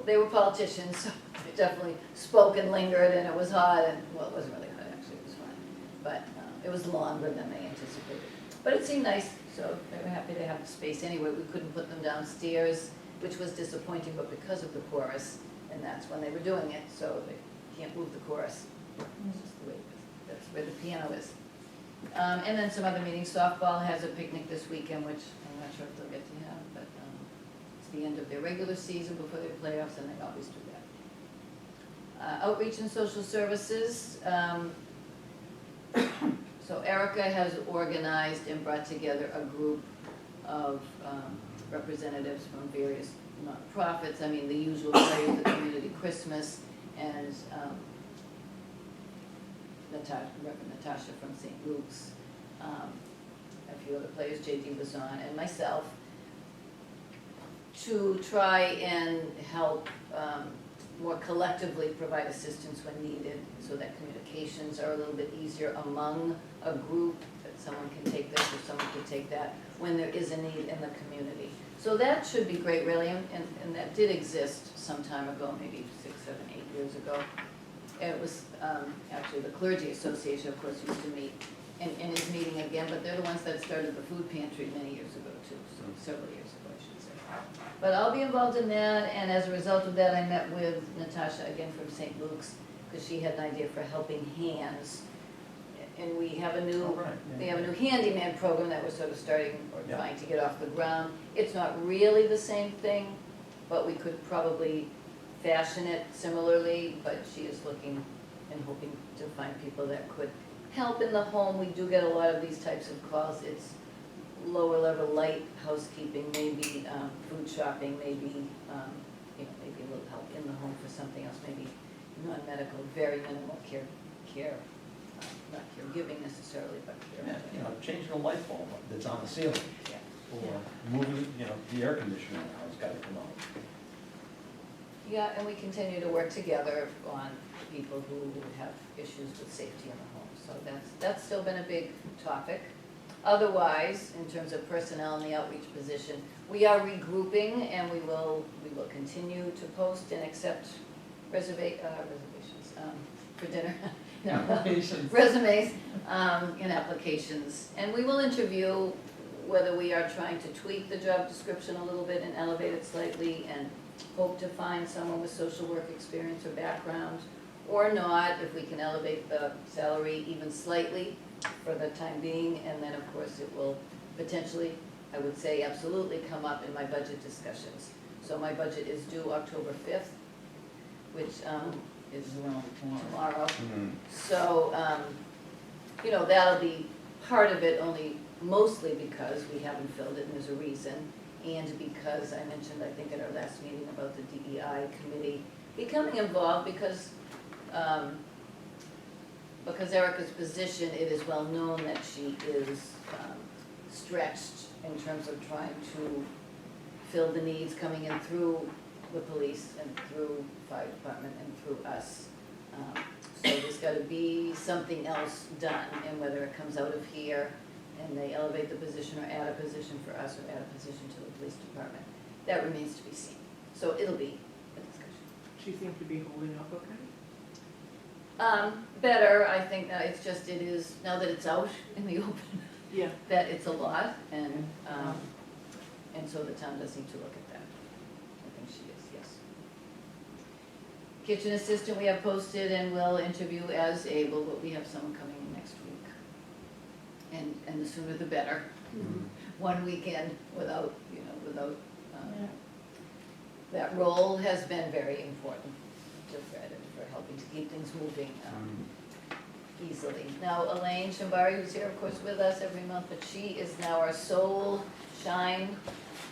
they were politicians, so they definitely spoke and lingered, and it was hot, and, well, it wasn't really hot, actually, it was fine. But it was longer than they anticipated. But it seemed nice, so they were happy to have the space anyway. We couldn't put them downstairs, which was disappointing, but because of the chorus, and that's when they were doing it, so they can't move the chorus. It's just the way it is. That's where the piano is. And then some other meetings. Softball has a picnic this weekend, which I'm not sure if they'll get to have, but it's the end of their regular season before their playoffs, and they always do that. Outreach and social services. So Erica has organized and brought together a group of representatives from various nonprofits. I mean, the usual players, the Community Christmas, and Reverend Natasha from St. Luke's, a few other players, J.D. was on, and myself, to try and help more collectively provide assistance when needed, so that communications are a little bit easier among a group, that someone can take this or someone can take that, when there is a need in the community. So that should be great, really, and that did exist some time ago, maybe 6, 7, 8 years ago. It was actually the Clergy Association, of course, used to meet and is meeting again, but they're the ones that started the food pantry many years ago too, so several years ago, I should say. But I'll be involved in that, and as a result of that, I met with Natasha again from St. Luke's, because she had an idea for helping hands. And we have a new, Oh, right, yeah. we have a new handyman program that we're sort of starting, or Yeah. trying to get off the ground. It's not really the same thing, but we could probably fashion it similarly, but she is looking and hoping to find people that could help in the home. We do get a lot of these types of calls. It's lower level light housekeeping, maybe food shopping, maybe, maybe a little help in the home for something else, maybe non-medical, very minimal care, not caregiving necessarily, but care. Yeah, changing a light bulb that's on the ceiling, Yeah. or moving, the air conditioner in the house, gotta come on. Yeah, and we continue to work together on people who have issues with safety in the home. So that's still been a big topic. Otherwise, in terms of personnel in the outreach position, we are regrouping, and we will continue to post and accept reservations for dinner. Applications. Resumes and applications. And we will interview whether we are trying to tweak the job description a little bit and elevate it slightly, and hope to find someone with social work experience or background, or not, if we can elevate the salary even slightly for the time being. And then, of course, it will potentially, I would say absolutely, come up in my budget discussions. So my budget is due October 5th, which is Around the corner. tomorrow. So, that'll be part of it, only mostly because we haven't filled it and there's a reason. And because I mentioned, I think at our last meeting, about the DEI committee becoming involved, because Erica's position, it is well known that she is stretched in terms of trying to fill the needs coming in through the police and through fire department and through us. So there's gotta be something else done, and whether it comes out of here and they elevate the position, or add a position for us, or add a position to the police department, that remains to be seen. So it'll be a discussion. She seems to be holding up okay. Better, I think that it is, now that it's out in the open, Yeah. that it's a lot, and so the town does need to look at that. I think she is, yes. kitchen assistant we have posted and will interview as able, but we have someone coming in next week. And the sooner the better. One weekend without, Yeah. that role has been very important to Fred and for helping to keep things moving easily. Now, Elaine Shambari, who's here, of course, with us every month, but she is now our sole Shine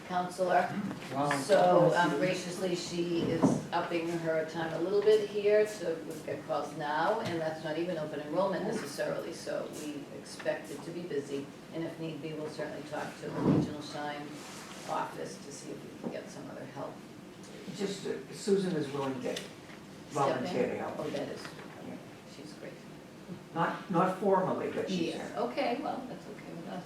counselor. Wow. So graciously, she is upping her time a little bit here, so we've got calls now, and that's not even open enrollment necessarily, so we expect it to be busy. And if need be, we'll certainly talk to the Regional Shine office to see if we can get some other help. Just, Susan is willing to volunteer to help. Oh, that is, she's great. Not formally, but she's. Yes, okay, well, that's okay with us.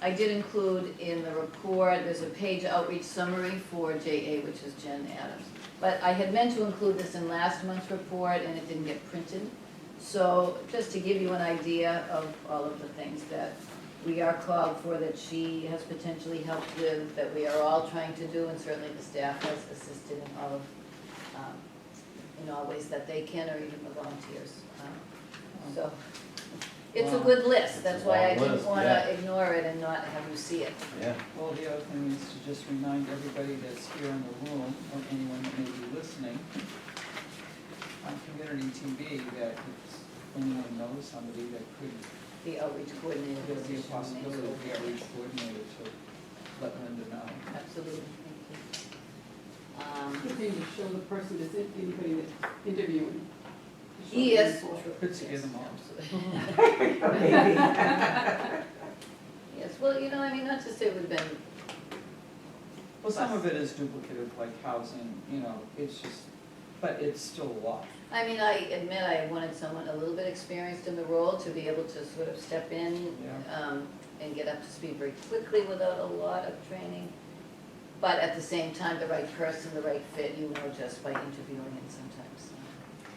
I did include in the report, there's a page outreach summary for JA, which is Jen Adams. But I had meant to include this in last month's report and it didn't get printed. So just to give you an idea of all of the things that we are called for, that she has potentially helped with, that we are all trying to do, and certainly the staff has assisted in all ways that they can, or even the volunteers. So, it's a good list, that's why I It's a long didn't list, wanna yeah. ignore it and not have you see it. Yeah. Well, the other thing is to just remind everybody that's here in the room, or anyone that may be listening, on community TV, that if anyone knows somebody that could, The outreach coordinator there would be a position possibility remains of the open. outreach coordinator to let Linda know. Absolutely, thank you. Good thing to show the person that's anybody that's interviewing. To show He them is. for. Could scare them off. Maybe. Yes, well, I mean, not to say we've been, Well, some of it is duplicative, like housing, it's just, but it's still a lot. I mean, I admit I wanted someone a little bit experienced in the role to be able to sort of step in and get up to speed very quickly without a lot of training. But at the same time, the right person, the right fit, just by interviewing, and sometimes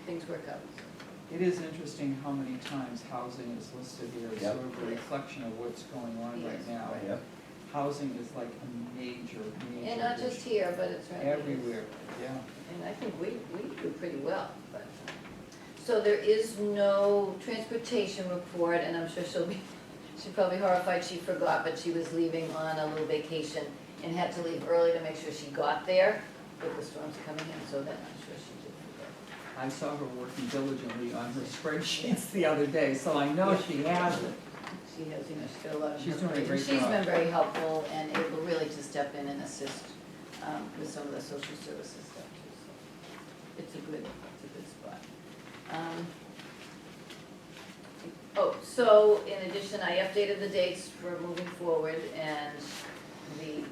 things work out. It is interesting how many times housing is listed here as Yep. sort of a reflection of what's going on Yes, right now. right. Yep. Housing is like a major And not just issue. here, but it's right. Everywhere, yeah. And I think we do pretty well, but, so there is no transportation report, and I'm sure she's probably horrified she forgot, but she was leaving on a little vacation and had to leave early to make sure she got there with the storms coming in, so then I'm sure she did forget. I saw her working diligently on her spreadsheets the other day, so I know she has it. She has, she's got a lot of. She's doing a great She's job. been very helpful and able really to step in and assist with some of the social services stuff too, so it's a good spot. So in addition, I updated the dates for moving forward and the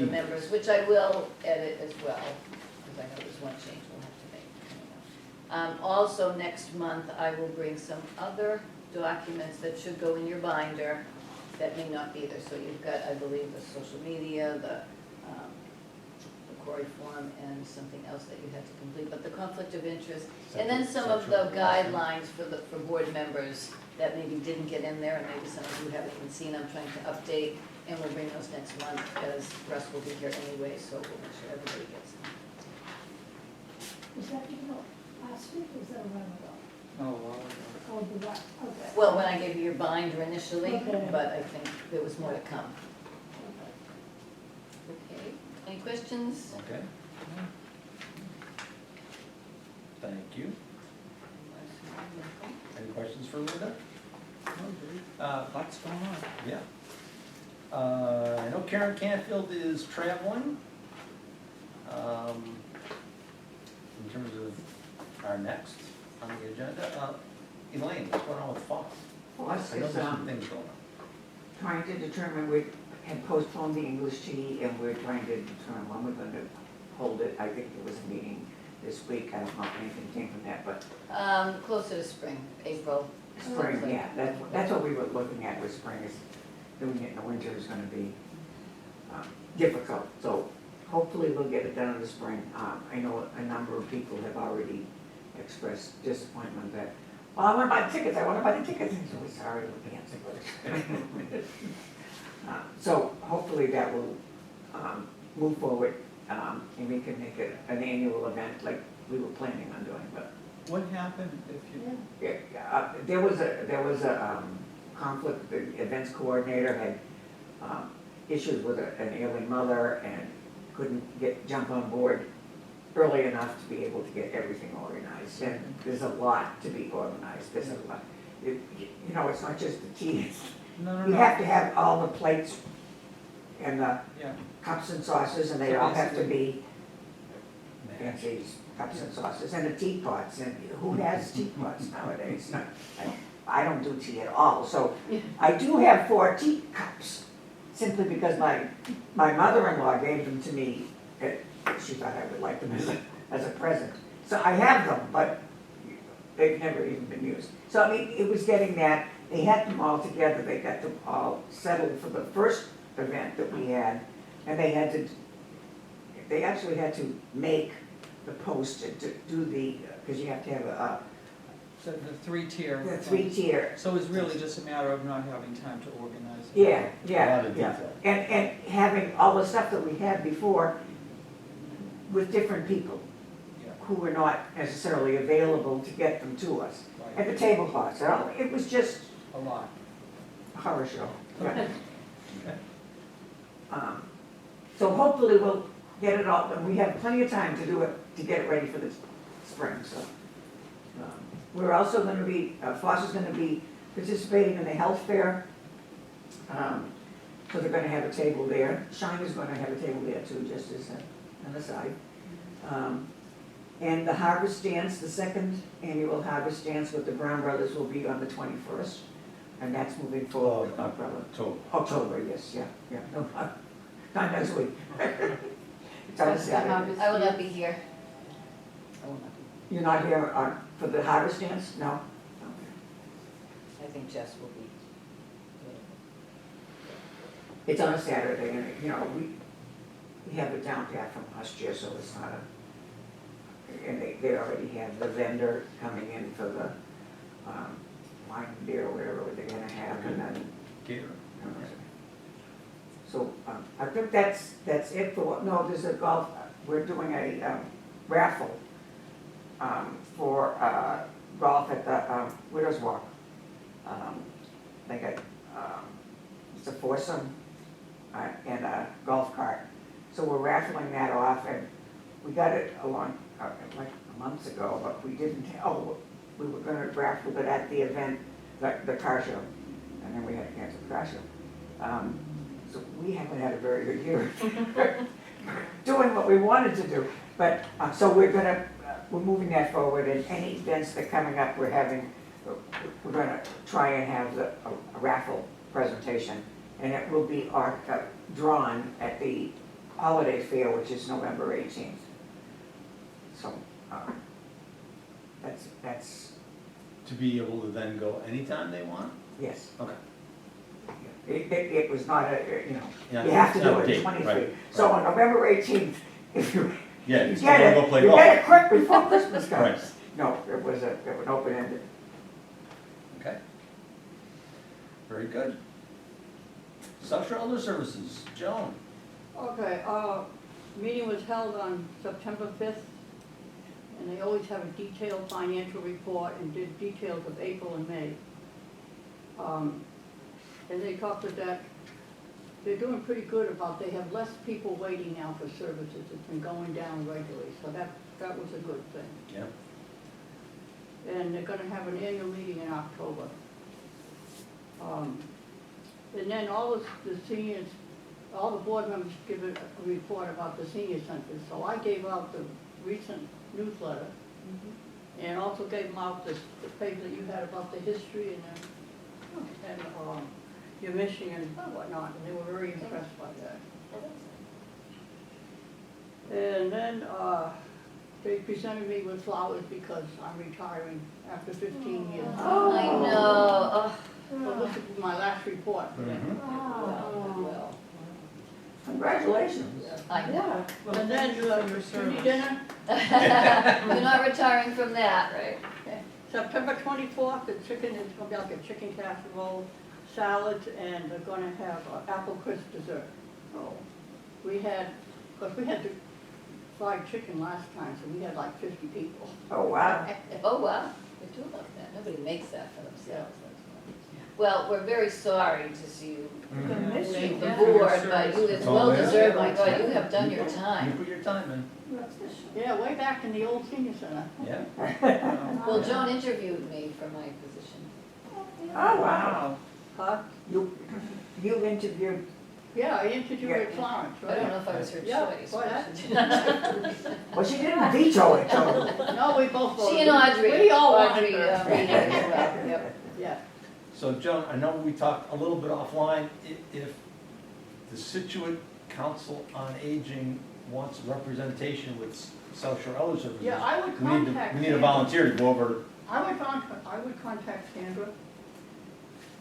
members, which I will edit as well, because I know there's one change we'll have to make coming up. Also, next month, I will bring some other documents that should go in your binder that may not be there. So you've got, I believe, the social media, the Corey form, and something else that you had to complete, but the conflict of interest, and then some of the guidelines for board members that maybe didn't get in there, and maybe some of you haven't even seen, I'm trying to update, and we'll bring those next month, as Russ will be here anyway, so we'll make sure everybody gets them. Was that last week, or was that a while ago? Oh, wow. Oh, the what, okay. Well, when I gave you your binder initially, Okay. but I think there was more to come. Okay, any questions? Okay. Thank you. Any questions for Linda? Lots going on. Yeah. I know Karen Canfield is traveling. In terms of our next on the agenda, Elaine, what's going on with Fox? Plus, I know is there's some things going on. trying to determine, we had postponed the English tea, and we're trying to determine when we're going to hold it. I think there was a meeting this week, I don't know if anything came from that, but Closer to spring, April. spring, yeah, that's what we were looking at, was spring. Is doing it in the winter is gonna be difficult, so hopefully we'll get it done in the spring. I know a number of people have already expressed disappointment that, well, I wanna buy the tickets, and so we're sorry, we can't so hopefully that will move forward. and we can make it an annual event like we were planning on doing, but What happened if you, there was a conflict. The events coordinator had issues with an ailing mother and couldn't jump on board early enough to be able to get everything organized. And there's a lot to be organized. There's a lot. You know, it's not just the tea. no, You have to have all the plates and the yeah, cups and sauces, and they So all have to basically- be fancy cups and sauces, and the teapots, and who has teapots nowadays? I don't do tea at all, so I do have 4 teacups, simply because my mother-in-law gave them to me, she thought I would like them as a present. So I have them, but they've never even been used. So I mean, it was getting that, they had them all together, they got them all settled for the first event that we had, and they actually had to make the post to do the, because you have to have a so the 3-tier. the 3-tier. So it's really just a matter of not having time to organize it. Yeah, A lot yeah, of yeah. detail. And having all the stuff that we had before with different people Yeah, who were not necessarily available to get them to us. right, At the tablecloths, it was just a lot. a horror show. Yeah. Okay. So hopefully we'll get it all, and we have plenty of time to do it, to get it ready for the spring, so. We're also gonna be, Foster's gonna be participating in the health fair. So they're gonna have a table there. Shiner's gonna have a table there too, just as an aside. And the harvest dance, the second annual harvest dance with the Brown Brothers will be on the 21st. And that's moving forward, October, yes, yeah, no, not next week. It's on a Saturday. I will not be here. You're not here for the harvest dance? No? Okay. I think Jess will be. It's on a Saturday, and, you know, we have it down pat from last year, so it's not a, and they already have the vendor coming in for the wine and beer, or whatever they're gonna have, and then. Gator. So, I think that's it for, no, there's a golf, we're doing a raffle for golf at the Widows Walk. They got, it's a foursome and a golf cart. So we're raffling that off, and we got it along, like months ago, but we didn't, we were gonna raffle it at the event, the car show, and then we had to cancel the car show. So we haven't had a very good year doing what we wanted to do. But, so we're moving that forward, and any events that are coming up, we're gonna try and have a raffle presentation. And it will be drawn at the holiday fair, which is November 18th. So, that's, To be able to then go anytime they want? yes. Okay. It was not Yeah, you have to do it date, in 23. right, So right. on November 18th, if you Yeah, you you still wanna get go it, play you golf. get it quick before Christmas Right. comes. No, it was an open-ended. Okay. Very good. Social Elder Services, Joan. Okay, meeting was held on September 5th, and they always have a detailed financial report and did details of April and May. And they talked that they're doing pretty good about, they have less people waiting now for services. It's been going down regularly, so that was a good thing. Yeah. And they're gonna have an annual meeting in October. And then all the seniors, all the board members give a report about the senior centers. So I gave out the recent newsletter, and also gave them out the page that you had about the history and your mission and whatnot, and they were very impressed by that. And then they presented me with flowers because I'm retiring after 15 years. I know. So this is my last report for them. Well, Congratulations. I know. And then community dinner, You're not retiring from that, right? September 24th, the chicken is gonna be like a chicken casserole, salads, and they're gonna have apple crisp dessert. Oh, We had, because we had the fried chicken last time, so we had like 50 people. Oh, wow. Oh, wow, they do love that, nobody makes that for themselves, that's why. Well, we're very sorry to see you Mhm. miss you. leave the board, but you, it's Oh, well yeah. deserved, my God, you have done your You time. put your time in, Yeah, way back in the old senior center. yeah. Well, Joan interviewed me for my position. Oh, wow. Huh? You interviewed, Yeah, I interviewed Yeah. at Florence, I don't know right? if I was her Yeah, choice. why but well, she didn't veto it, so. No, we both voted. She and Audrey, We all wanted Audrey, her. reading as well, yep. Yeah. So Joan, I know we talked a little bit offline, if the Scituate Council on Aging wants representation with South Shore Elder Services. Yeah, I would we need to- contact We need a Sandra. volunteer to go over, I would contact Sandra,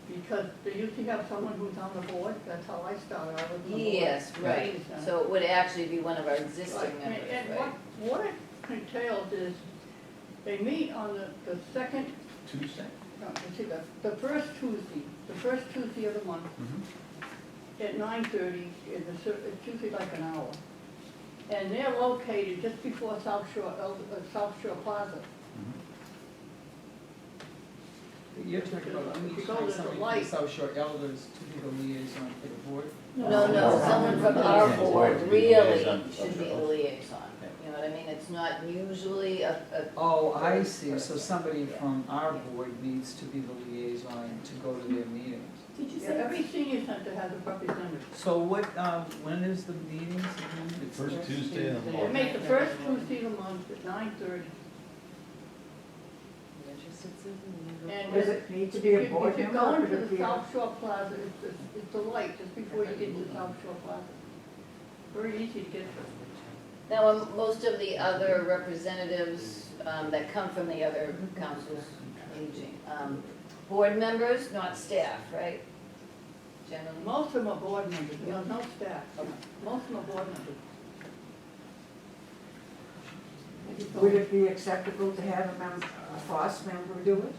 because they usually have someone who's on the board, that's how I started, I was on the board. Yes, right, Senior center. so it would actually be one of our Right, existing and- members, and right? what it entails is, they meet on the second, Tuesday. no, let's see, the first Tuesday of the month, at 9:30, it's usually like an hour. And they're located just before South Shore Plaza. You're talking about, we If you need go to find to the somebody from light- the South Shore Elders to be the liaison for the board. No, someone from our Yeah. board Yeah. really Liaison. should be the liaison, you know what I mean? It's not usually a. Oh, I see, so somebody from our board needs to be the liaison to go to their meetings. Did you Yeah, say? every senior center has a representative. So what, when is the meetings again? The first Tuesday of the They month. make the first Tuesday of the month at 9:30. And Does it need to be a board if you member? go or into could it the be a- South Shore Plaza, it's the light just before you get to South Shore Plaza. Very easy to get to. Now, most of the other representatives that come from the other councils, aging, board members, not staff, right? Generally. Most of them are board members, you know, no staff. Most of them are board members. Would it be acceptable to have a FOS member do it?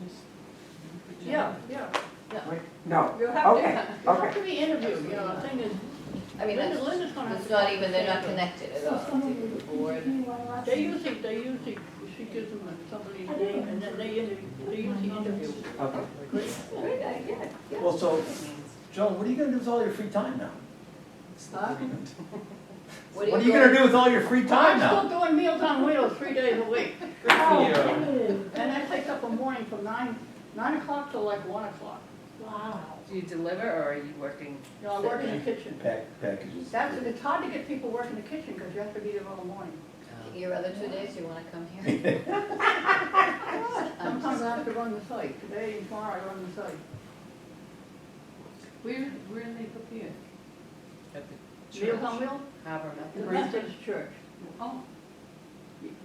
Yeah. No, You have okay, to okay. be interviewed, you know, the thing is, I mean, that's, Linda's gonna have it's to. not talk even, to they're not Sandra. connected at So all to someone the would, board. They usually, she gives them somebody's name, and then they usually interview. Okay. Great idea. Well, so, Joan, what are you gonna do with all your free time now? Huh? What are you gonna do with all your free time I'm now? still doing Meals on Wheels 3 days a week, Oh, Yeah. good. and that takes up a morning from 9 o'clock to like 1 o'clock. Wow. Do you deliver or are you working? You know, I work in the kitchen. Packages. It's hard to get people working in the kitchen because you have to be there all morning. Your other 2 days, you wanna come here? Sometimes I have to run the site. Today and tomorrow I run the site. Where do they prepare? At the Meals on church. Wheels? Harbor The Methodist? Methodist Church. Oh,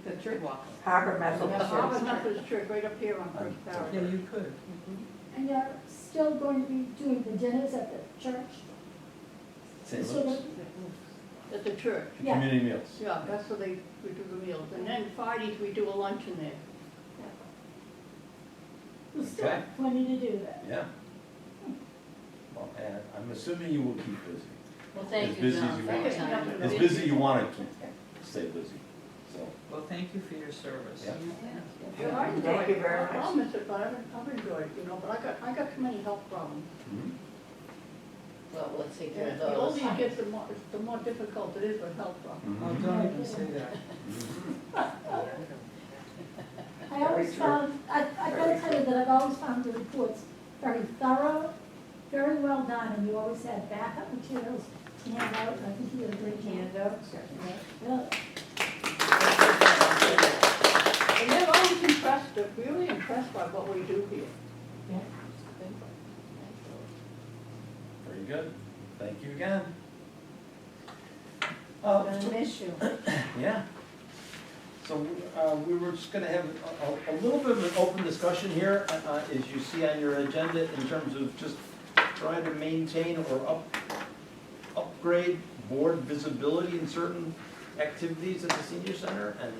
The church walk. Harbor The Methodist. Harvard Methodist Church right up here on First Yeah, Parish. you could. And you're still going to be doing the dinners at the church? St. So Louis. that- At the church. Yeah. Community meals. Yeah, that's where we do the meals. And then Fridays we do a luncheon there. There's still Okay. plenty to do there. Yeah. Well, and I'm assuming you will keep busy. Well, As thank you, busy as John, you for your want. time. As busy you want to keep, stay busy, so. Well, thank you for your service. Yeah. Well, I enjoy Thank you it. very much. I'll miss it, but I've enjoyed it, you know, but I got too many health problems. Well, let's take care of The those. older you get, the more difficult it is with health problems. Oh, don't even say that. I always found, I gotta tell you that I've always found the reports very thorough, very well done, and you always had backup materials to hand out, and I think you did a great job. Handouts. Really. And they're always impressed, they're really impressed by what we do here. Very good. Thank you again. I'm gonna miss you. Yeah. So we were just gonna have a little bit of an open discussion here, as you see on your agenda, in terms of just trying to maintain or upgrade board visibility in certain activities at the senior center. And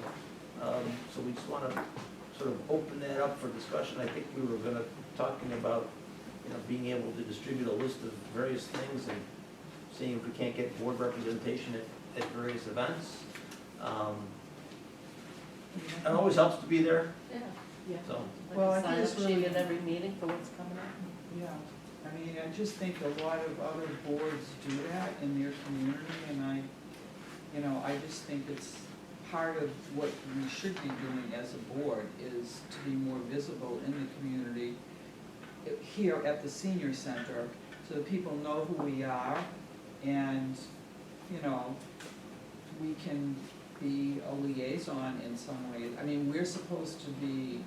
so we just wanna sort of open that up for discussion. I think we were talking about, being able to distribute a list of various things and seeing if we can't get board representation at various events. It always helps to be there, Yeah. so. Well, I Like a think it's sign-up sheet really- at every meeting for what's coming up. Yeah, I mean, I just think a lot of other boards do that in their community, and I just think it's part of what we should be doing as a board is to be more visible in the community here at the senior center, so that people know who we are, and, we can be a liaison in some ways. I mean, we're supposed to be,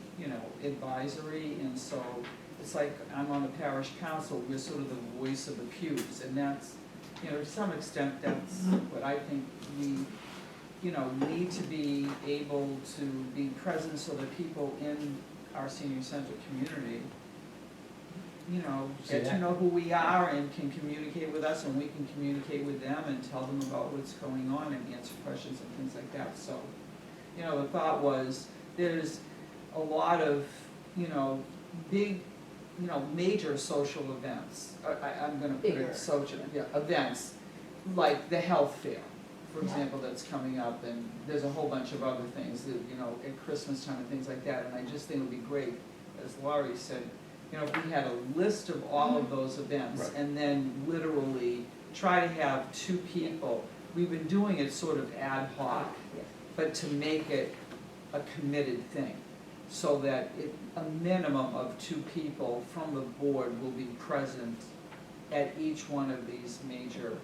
advisory, and so it's like I'm on the parish council, we're sort of the voice of the pews, and that's, to some extent, that's what I think we, need to be able to be present so that people in our senior center community, get to know who we are and can communicate with us, and we can communicate with them and tell them about what's going on and answer questions and things like that. So, the thought was, there's a lot of, big, major social events. I'm gonna put Bigger. it social, events, like the health fair, for example, that's coming up, and there's a whole bunch of other things that, at Christmas time and things like that, and I just think it would be great, as Laurie said, if we had a list of all of those events, Right. and then literally try to have 2 people, we've been doing it sort of ad hoc, but to make it a committed thing, so that a minimum of 2 people from the board will be present at each one of these major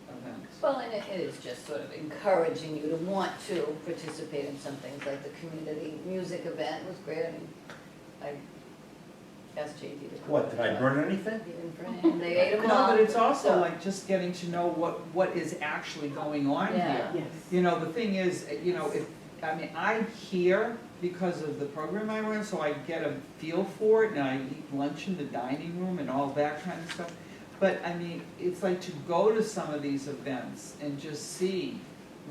events. Well, and it is just sort of encouraging you to want to participate in some things, like the community music event was great. I mean, I asked JD to come. What, did I burn anything? He didn't burn any. They ate them all. No, but it's also so- like just getting to know what is actually going on Yeah. here. Yes. The thing is, I'm here because of the program I run, so I get a feel for it, and I eat lunch in the dining room and all that kind of stuff. But, it's like to go to some of these events and just see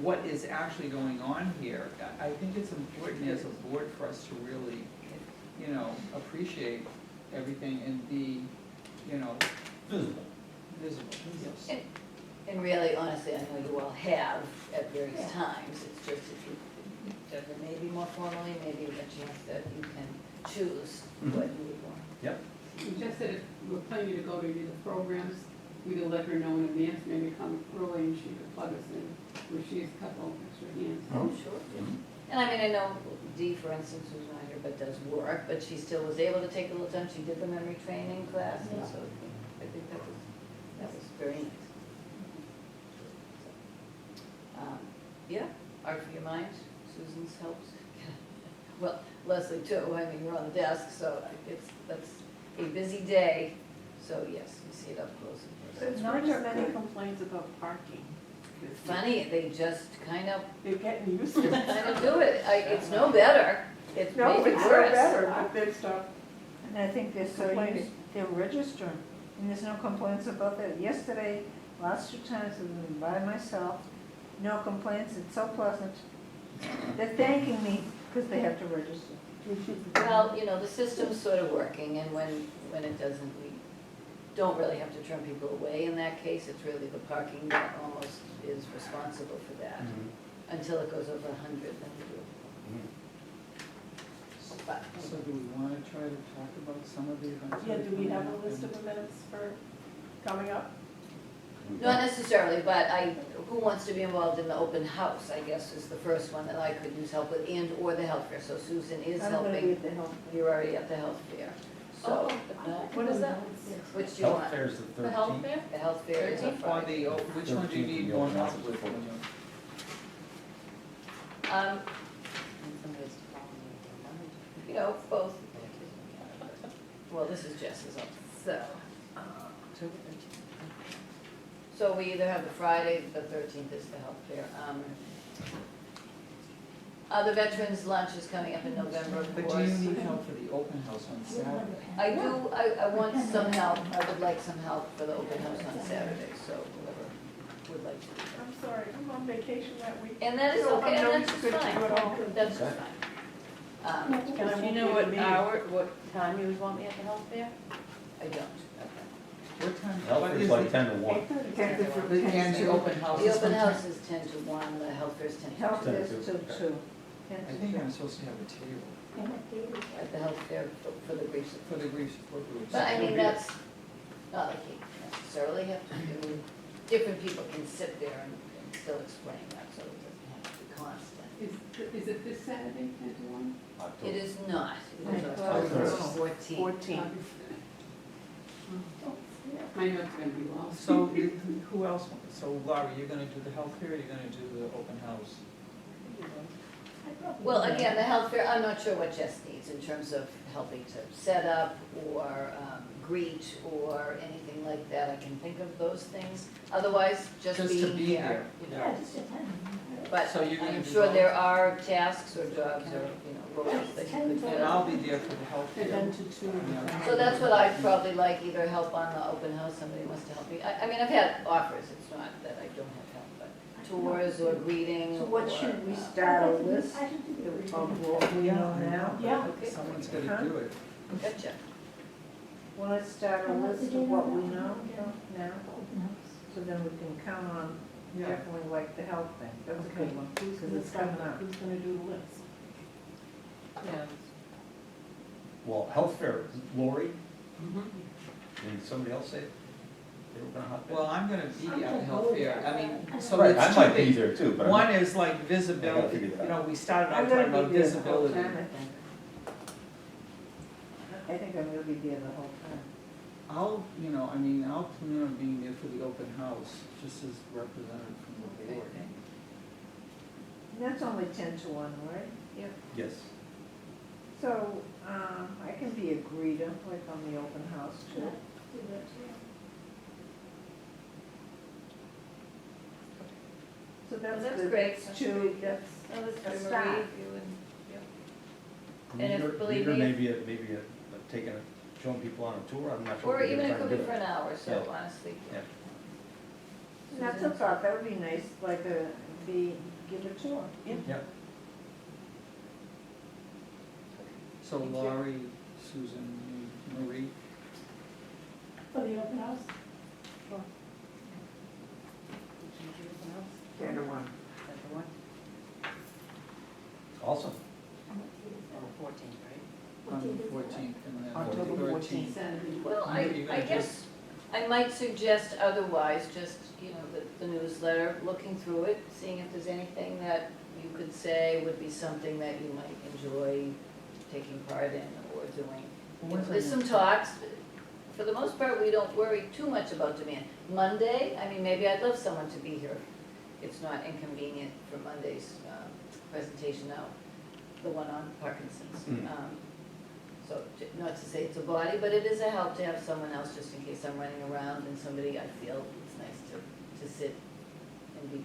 what is actually going on here. I think it's important as a board for us to really, appreciate everything and be, Visible. visible. Yes. And really, honestly, I know you all have at various times, it's just if you, maybe more formally, maybe a chance that you can choose what you would want. Yep. We just said if we're planning to go to either programs, we could let her know in advance, maybe come early and she could plug us in, where she has a couple extra hands. Oh, sure. And I know Dee, for instance, who's not here but does work, but she still was able to take a little time, she did the memory training class, and so I think that was very nice. Yeah, Art for Your Mind, Susan's helps. Well, Leslie too, you're on the desk, so that's a busy day, so yes, you see it up close and personal. It's Not not as many many complaints about parking. Funny, they just kind of They're getting used to it. do it. It's no better, it's No, maybe it's no worse. better, but they stop. And I think they're so Complaining. used, they're registering, and there's no complaints about that. Yesterday, last 2 times, I've been by myself, no complaints, it's so pleasant. They're thanking me because they have to register. Well, the system's sort of working, and when it doesn't, we don't really have to turn people away in that case. It's really the parking that almost is responsible for that. Until it goes over 100, then we do it. But, So do we want to try to talk about some of the events? Yeah, that are do we have coming a up list and- of events for coming up? not necessarily, but who wants to be involved in the open house, I guess, is the first one that I could use help with, and/or the health fair. So Susan is I'm gonna be helping. at the health. You're already at the health fair. So, What is that? which do you Health want? fair's the The health 13th. fair? The health fair is on Or Friday. which one do you need 13th, more the help open with? house. Um, And somebody's calling me. both. Well, this is Jess's up, so. October 13th. So we either have the Friday, the 13th is the health fair. The veterans lunch is coming up in November, of But course. do you need help for the open house on Saturday? I do, I want some help, I would like some help for the open house on Saturday, so whoever would like to do that. I'm sorry, I'm on vacation that week. And that is So okay, I'm and no that's just good to fine, do it all. that's just Okay. fine. And I Do you won't know be at what a meeting. hour, what time you would want me at the health fair? I don't, okay. What time? Health what fair's is like the- 10 to 1. 10 and the open house The is open from house 10? is 10 to 1, the health fair is 10 to 2. Health is Okay. till 2. I think I'm supposed to have a table And it is. At the health fair for the grief support. for the grief support groups. But I mean, that's not like you necessarily have to do, different people can sit there and still explain that, so it doesn't have to be constant. Is it this Saturday, 10 to 1? It is not, it is October. October 14th. 14. My notes are gonna be lost. So who else, so Laurie, you're gonna do the health fair, or you're gonna do the open house? I probably Well, would. again, the health fair, I'm not sure what Jess needs in terms of helping to set up or greet or anything like that. I can think of those things. Otherwise, just Just to being be here, here, you know. Yeah, just attend. But So you're gonna I'm do sure both? there are tasks or jobs or, you know, roles that you could And do. I'll be there for the health fair. And then to 2. Yeah. So that's what I'd probably like, either help on the open house, somebody wants to help me. I mean, I've had offers, it's not that I don't have help, but tours or greeting So or. what should we I start a could do- list I could do the reading. of what we know now? Yeah. Okay, Someone's gonna do it. gotcha. Well, let's start a And what's list the of date what on we that? know Okay. now, Open house. so then we can count on Yeah. definitely like the health thing. That's a Okay, good one, who's because gonna it's coming up. Who's gonna do the list? Yeah. Well, health fair, Lori, Mm-hmm. and somebody else say they were gonna hop in? Well, I'm gonna be at the health fair, I mean, so Right, it's I two might be things. there too, but I'm One not. is like visibility, figure that you know, out. we started I'm out talking gonna about be there the whole visibility. time, I think. I think I'm gonna be there the whole time. I'll, you know, I mean, I'll plan on being there for the open house, just as representative from the board. Okay. And that's only 10 to 1, right? Yes. So, I can be a greeter, like on the open house Yeah, too. do that too. So Well, that's that's good. great. That's That's two, great. that's Oh, that's a good, start. Marie, you and, And if- Reader- believe reader, me- maybe taking, showing people on a tour, I'm not sure. or if we're even it trying could to be do for an hour, so Yeah. honestly. Yeah. That's a thought, that would be nice, like give a tour. Yep. So Thank you. Laurie, Susan, Marie, For the open house? 10 to 1. Awesome. On the 14th, right? on the What date is it? 14th, and then October the 13th. 14th. Saturday. Well, You're gonna I guess I might suggest otherwise, just, you know, the newsletter, looking through it, seeing if there's anything that you could say would be something that you might enjoy taking part in or doing. You know, There's some talks, for the most part, we don't worry too much about demand. Monday, I mean, maybe I'd love someone to be here. It's not inconvenient for Monday's presentation now, the one on Parkinson's. Mm. So, not to say it's a body, but it is a help to have someone else, just in case I'm running around and somebody, I feel it's nice to sit and be,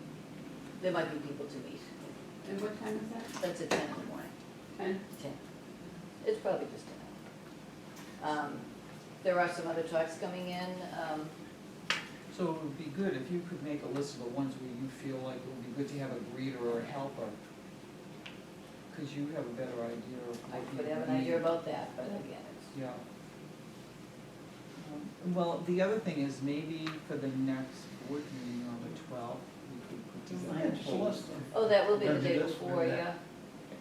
there might be people to meet. And what time is that? That's at 10 in the morning. 10? 10. It's probably just 10. There are some other talks coming in. So it would be good if you could make a list of the ones where you feel like it would be good to have a greeter or a helper. Because you have a better idea of I what you could have an need. idea about that, but again, it's. Yeah. Well, the other thing is maybe for the next board meeting on the 12th, we could put together a whole, Oh, that will be the Gonna do day this, before, maybe that. yeah,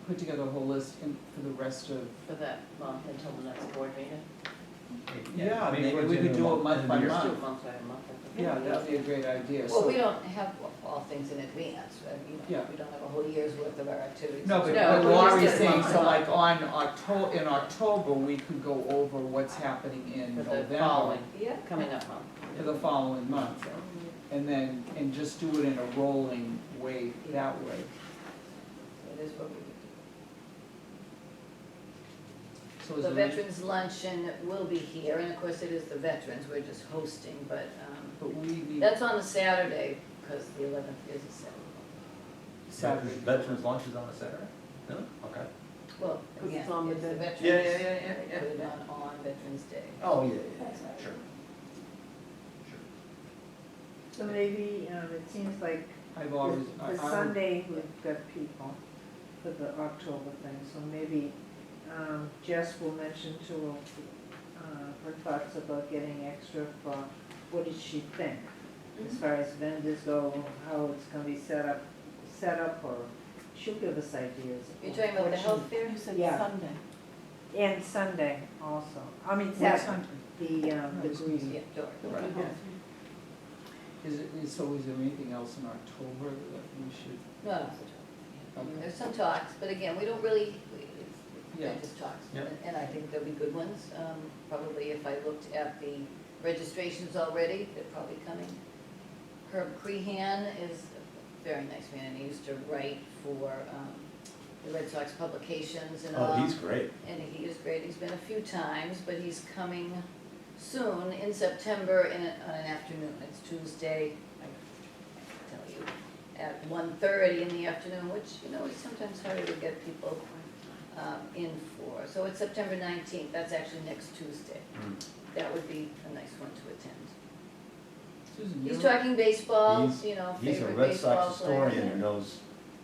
put together a whole list for the rest of, For that month until the next board meeting? yeah, maybe towards we the could end do of it the month by end of the year. Let's do month. it month by month. I think. Yeah, that'd be a great idea, well, so. we don't have all things in advance, you know, Yeah. we don't have a whole year's worth of our activities. No, but we're just Laurie's at saying, month so by like month. in October, we could go over what's happening in For the November following, Yeah. coming up month. for the following month. And then, and just do it in a rolling way, that way. It is what we do. So is The there any- Veterans Luncheon will be here, and of course it is the veterans, we're just hosting, but, But we need that's on a Saturday, because the 11th is a Saturday. Saturday. Veterans lunch is on a Saturday? No? Okay. Well, 'Cause again, it's on the it's the day. veterans. Yeah. Put it on Veterans Day. Oh, yeah, That's right. sure. So maybe, it seems like I've always, the I would, Sunday, we've got people for the October thing, so maybe Jess will mention to her thoughts about getting extra for what did she think? As far as vendors go, how it's gonna be set up, or she'll give us ideas. You're talking about the What she- health fair? You said Yeah. Sunday. And Sunday also, I mean What's Saturday, the greeting. Yeah, door. Right. So is there anything else in October that we should? No, no, Okay. there's some talks, but again, we don't really, Yeah. it's just talks. Yeah. And I think there'll be good ones. Probably if I looked at the registrations already, they're probably coming. Herb Crehan is a very nice man, and he used to write for the Red Sox publications and all. Oh, he's great. And he is great, he's been a few times, but he's coming soon in September on an afternoon. It's Tuesday, I can tell you, at 1:30 in the afternoon, which, you know, is sometimes harder to get people in for. So it's September 19th, that's actually next Tuesday. Mm. That would be a nice one to attend. Susan, He's you're- talking baseball, He's- you know, He's a favorite Red baseball Sox players. historian who knows,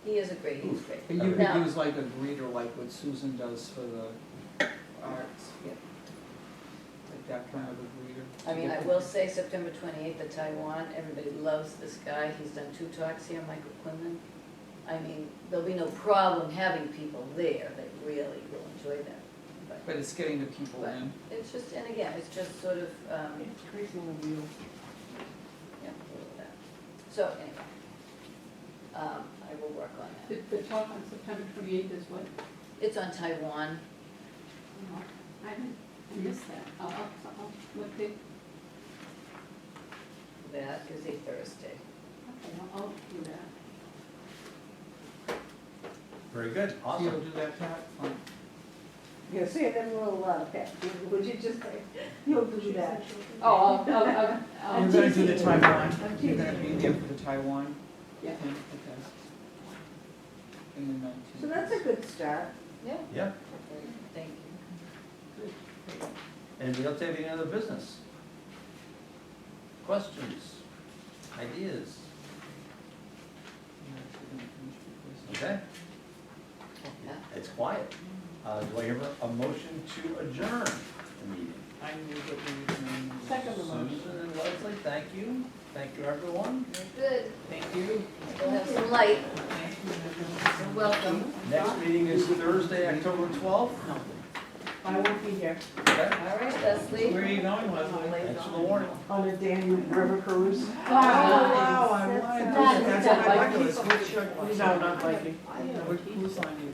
He is he's great. But you Now- could use like a greeter, like what Susan does for the arts. Yep. Like that kind of a greeter. I mean, I will say September 28th at Taiwan, everybody loves this guy, he's done 2 talks here, Michael Quinlan. I mean, there'll be no problem having people there, they really will enjoy that. But it's getting the people But in. it's just, and again, it's just sort of, Increasing the wheel. yeah, a little of that. So anyway, I will work on that. The talk on September 28th is what? It's on Taiwan, I missed that. What day? that is a Thursday. Okay, I'll do that. very good, So you'll awesome. do that, Pat? Yeah, see, I never roll a lot of that, would you just say, you'll do that? Oh, You're gonna do the Taiwan, you're gonna be there for the Taiwan Yeah. thing, okay. And the 19th. So that's a good start. Yeah, Yeah, thank you. anybody else have any other business? Questions, ideas, You're actually gonna finish before- okay? It's quiet. Do I hear a motion to adjourn the meeting? I knew that we were doing. Second the motion. Susan and Leslie, thank you. Thank you, everyone. Good, Thank you. we'll have some light, you're welcome. Next meeting is Thursday, October 12th. I won't be here. Okay, All right, Leslie. Where are you going, Leslie? thanks for the warning. On a Danube River cruise. Oh, wow, I That's wanted, nice. that's what my Like bucket he's- list. Which, No, not Viking. which cruise line do you